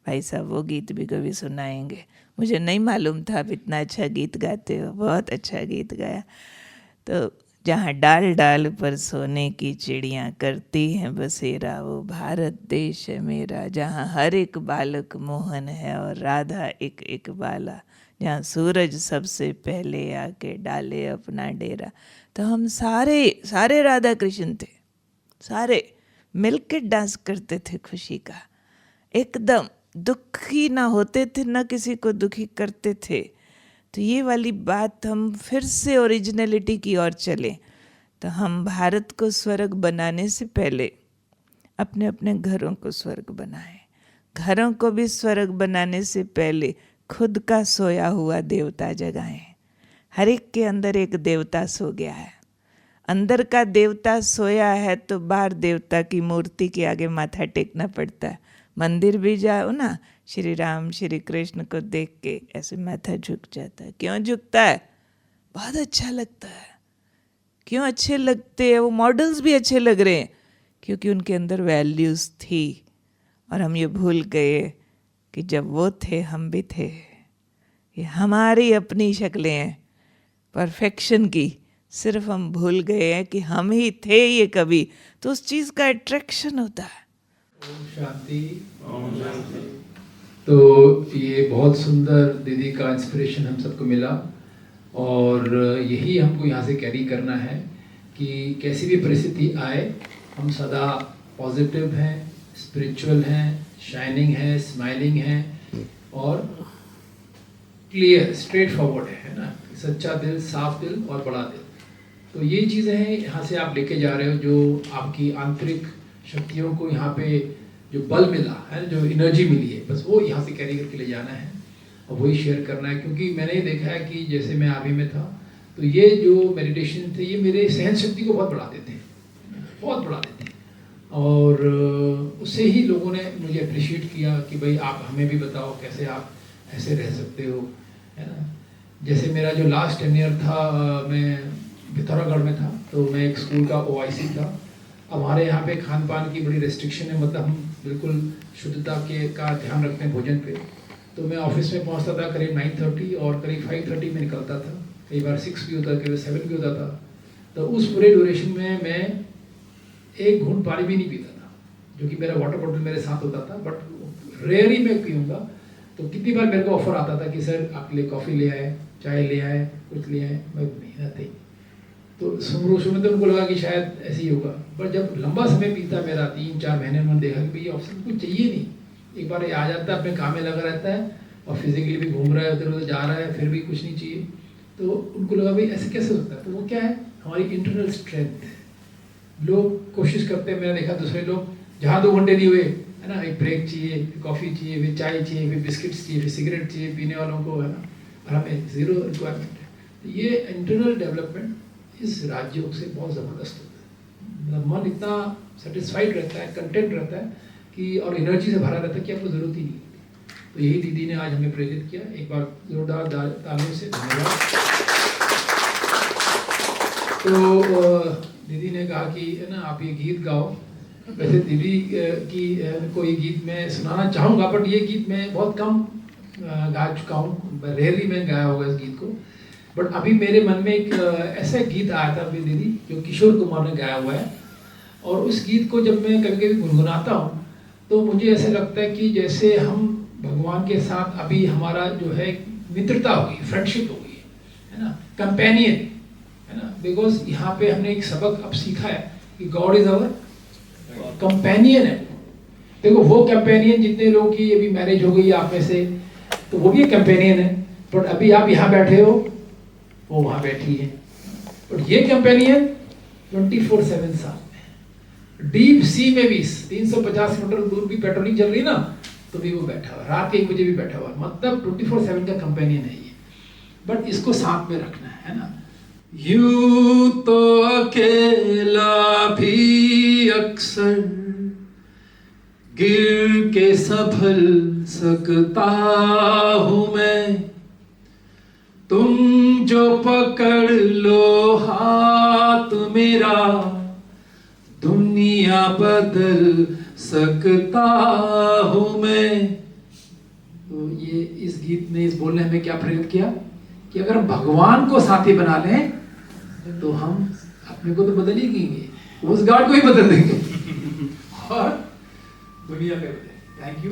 भाई साहब वो गीत भी कभी सुनाएंगे। मुझे नहीं मालूम था आप इतना अच्छा गीत गाते हो, बहुत अच्छा गीत गाया। तो जहाँ डाल डाल पर सोने की चिड़ियाँ करती हैं बसेरा, वो भारत देश है मेरा। जहाँ हर एक बालक मोहन है और राधा एक एक बाला, जहाँ सूरज सबसे पहले आके डाले अपना डेरा। तो हम सारे राधा कृष्ण थे, सारे मिलके डांस करते थे खुशी का, एकदम दुखी ना होते थे, ना किसी को दुखी करते थे। तो ये वाली बात हम फिर से ओरिजिनलिटी की ओर चलें। तो हम भारत को स्वर्ग बनाने से पहले अपने अपने घरों को स्वर्ग बनाएं। घरों को भी स्वर्ग बनाने से पहले खुद का सोया हुआ देवता जगाएं। हर एक के अंदर एक देवता सो गया है। अंदर का देवता सोया है तो बाहर देवता की मूर्ति के आगे माथा टेकना पड़ता है। मंदिर भी जाओ ना, श्री राम श्री कृष्ण को देख के ऐसे माथा झुक जाता है। क्यों झुकता है? बहुत अच्छा लगता है। क्यों अच्छे लगते हैं? वो मॉडल्स भी अच्छे लग रहे हैं क्योंकि उनके अंदर वैल्यूज़ थी। और हम ये भूल गए कि जब वो थे हम भी थे। ये हमारी अपनी शक्लें हैं परफेक्शन की, सिर्फ हम भूल गए हैं कि हम ही थे ये कभी। तो उस चीज़ का अट्रैक्शन होता है। ओम शांति। तो ये बहुत सुंदर दीदी का इंस्पिरेशन हम सबको मिला और यही हमको यहाँ से कैरी करना है कि कैसी भी परिस्थिति आए हम सदा पॉजिटिव हैं, स्पिरिचुअल हैं, शाइनिंग हैं, स्माइलिंग हैं और क्लियर स्ट्रेट फॉरवर्ड है ना, सच्चा दिल, साफ दिल और बड़ा दिल। तो ये चीज़ें हैं यहाँ से आप लेके जा रहे हो, जो आपकी आंतरिक शक्तियों को यहाँ पे जो बल मिला है, जो एनर्जी मिली है, बस वो यहाँ से कैरी करके ले जाना है और वही शेयर करना है। क्योंकि मैंने ये देखा है कि जैसे मैं आर्मी में था तो ये जो मेडिटेशन थे ये मेरे सहन शक्ति को बहुत बढ़ाते थे, बहुत बढ़ाते थे। और उससे ही लोगों ने मुझे अप्रिशिएट किया कि भाई आप हमें भी बताओ कैसे आप ऐसे रह सकते हो, है ना। जैसे मेरा जो लास्ट टेन्योर था, मैं पिथौरागढ़ में था, तो मैं एक स्कूल का OIC था। अब हमारे यहाँ पे खान पान की बड़ी रेस्ट्रिक्शन है, मतलब हम बिल्कुल शुद्धता का ध्यान रखते हैं भोजन पे। तो मैं ऑफिस में पहुँचता था करीब 9:30 और करीब 5:30 में निकलता था। कई बार 6 भी होता, कई बार 7 भी होता था। तो उस पूरे ड्यूरेशन में मैं एक घूंट पानी भी नहीं पीता था, जो कि मेरा वाटर बॉटल मेरे साथ होता था, बट रेयरली मैं पीऊँगा। तो कितनी बार मेरे को ऑफर आता था कि सर आपके लिए कॉफ़ी ले आए, चाय ले आए, कुछ ले आए, मैं नहीं रहती। तो शुरू में तो उनको लगा कि शायद ऐसे ही होगा, पर जब लंबा समय बीता मेरा 3-4 महीने में देखा कि भाई ऑप्शन कुछ चाहिए नहीं। एक बार ये आ जाता है, अपने काम में लगा रहता है और फिजिकली भी घूम रहा है, उधर उधर जा रहा है, फिर भी कुछ नहीं चाहिए। तो उनको लगा भाई ऐसे कैसे होता है। तो वो क्या है, हमारी इंटरनल स्ट्रेंथ। लोग कोशिश करते हैं, मैंने देखा दूसरे लोग जहाँ 2 घंटे नहीं हुए है ना, एक ब्रेक चाहिए, फिर कॉफ़ी चाहिए, फिर चाय चाहिए, फिर बिस्किट्स चाहिए, फिर सिगरेट चाहिए पीने वालों को, है ना। और हमें ज़ीरो रिक्वायरमेंट है। तो ये इंटरनल डेवलपमेंट इस राजयोग से बहुत ज़बरदस्त होता है। मतलब मन इतना सेटिस्फाइड रहता है, कंटेंट रहता है कि और एनर्जी से भरा रहता है कि आपको ज़रूरत ही नहीं होती। तो यही दीदी ने आज हमें प्रेरित किया। एक बार जोरदार तालियों से धन्यवाद। तो दीदी ने कहा कि है ना आप ये गीत गाओ। वैसे दीदी की को ये गीत मैं सुनाना चाहूँगा, बट ये गीत मैं बहुत कम गा चुका हूँ, रेयरली मैं गाया होगा इस गीत को। बट अभी मेरे मन में एक ऐसा गीत आया था अभी दीदी, जो किशोर कुमार ने गाया हुआ है, और उस गीत को जब मैं कभी कभी गुनगुनाता हूँ तो मुझे ऐसा लगता है कि जैसे हम भगवान के साथ अभी हमारा जो है मित्रता हो गई, फ्रेंडशिप हो गई है ना, कंपेनियन है ना। बिकॉज यहाँ पे हमने एक सबक अब सीखा है कि गॉड इज अवर कंपेनियन है। देखो वो कंपेनियन जितने लोगों की अभी मैरिज हो गई आप में से, तो वो भी एक कंपेनियन है, बट अभी आप यहाँ बैठे हो, वो वहाँ बैठी है, बट ये कंपेनियन 24/7 साथ में, डीप सी में भी 350 मीटर दूर भी पेट्रोलिंग चल रही है ना, तो भी वो बैठा हुआ, रात के 1 बजे भी बैठा हुआ, मतलब 24/7 का कंपेनियन है ये। बट इसको साथ में रखना है ना। यूं तो अकेला भी अक्सर गिर के संभल सकता हूं मैं, तुम जो पकड़ लो हाथ मेरा, दुनिया बदल सकता हूं मैं। तो ये इस गीत ने, इस बोलने में क्या प्रेरित किया कि अगर हम भगवान को साथी बना लें तो हम अपने को तो बदल ही देंगे, उस गॉड को ही बदल देंगे और दुनिया पे बदलेंगे। Thank you.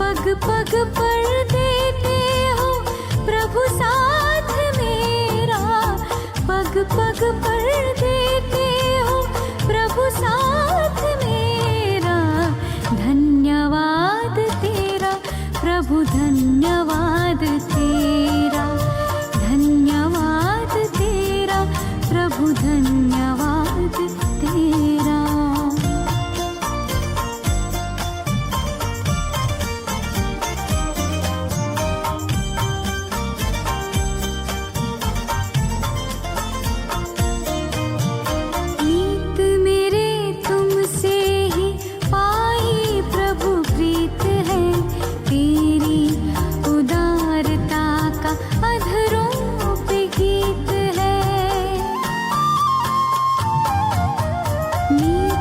पग पग पर देते हो प्रभु साथ में। नी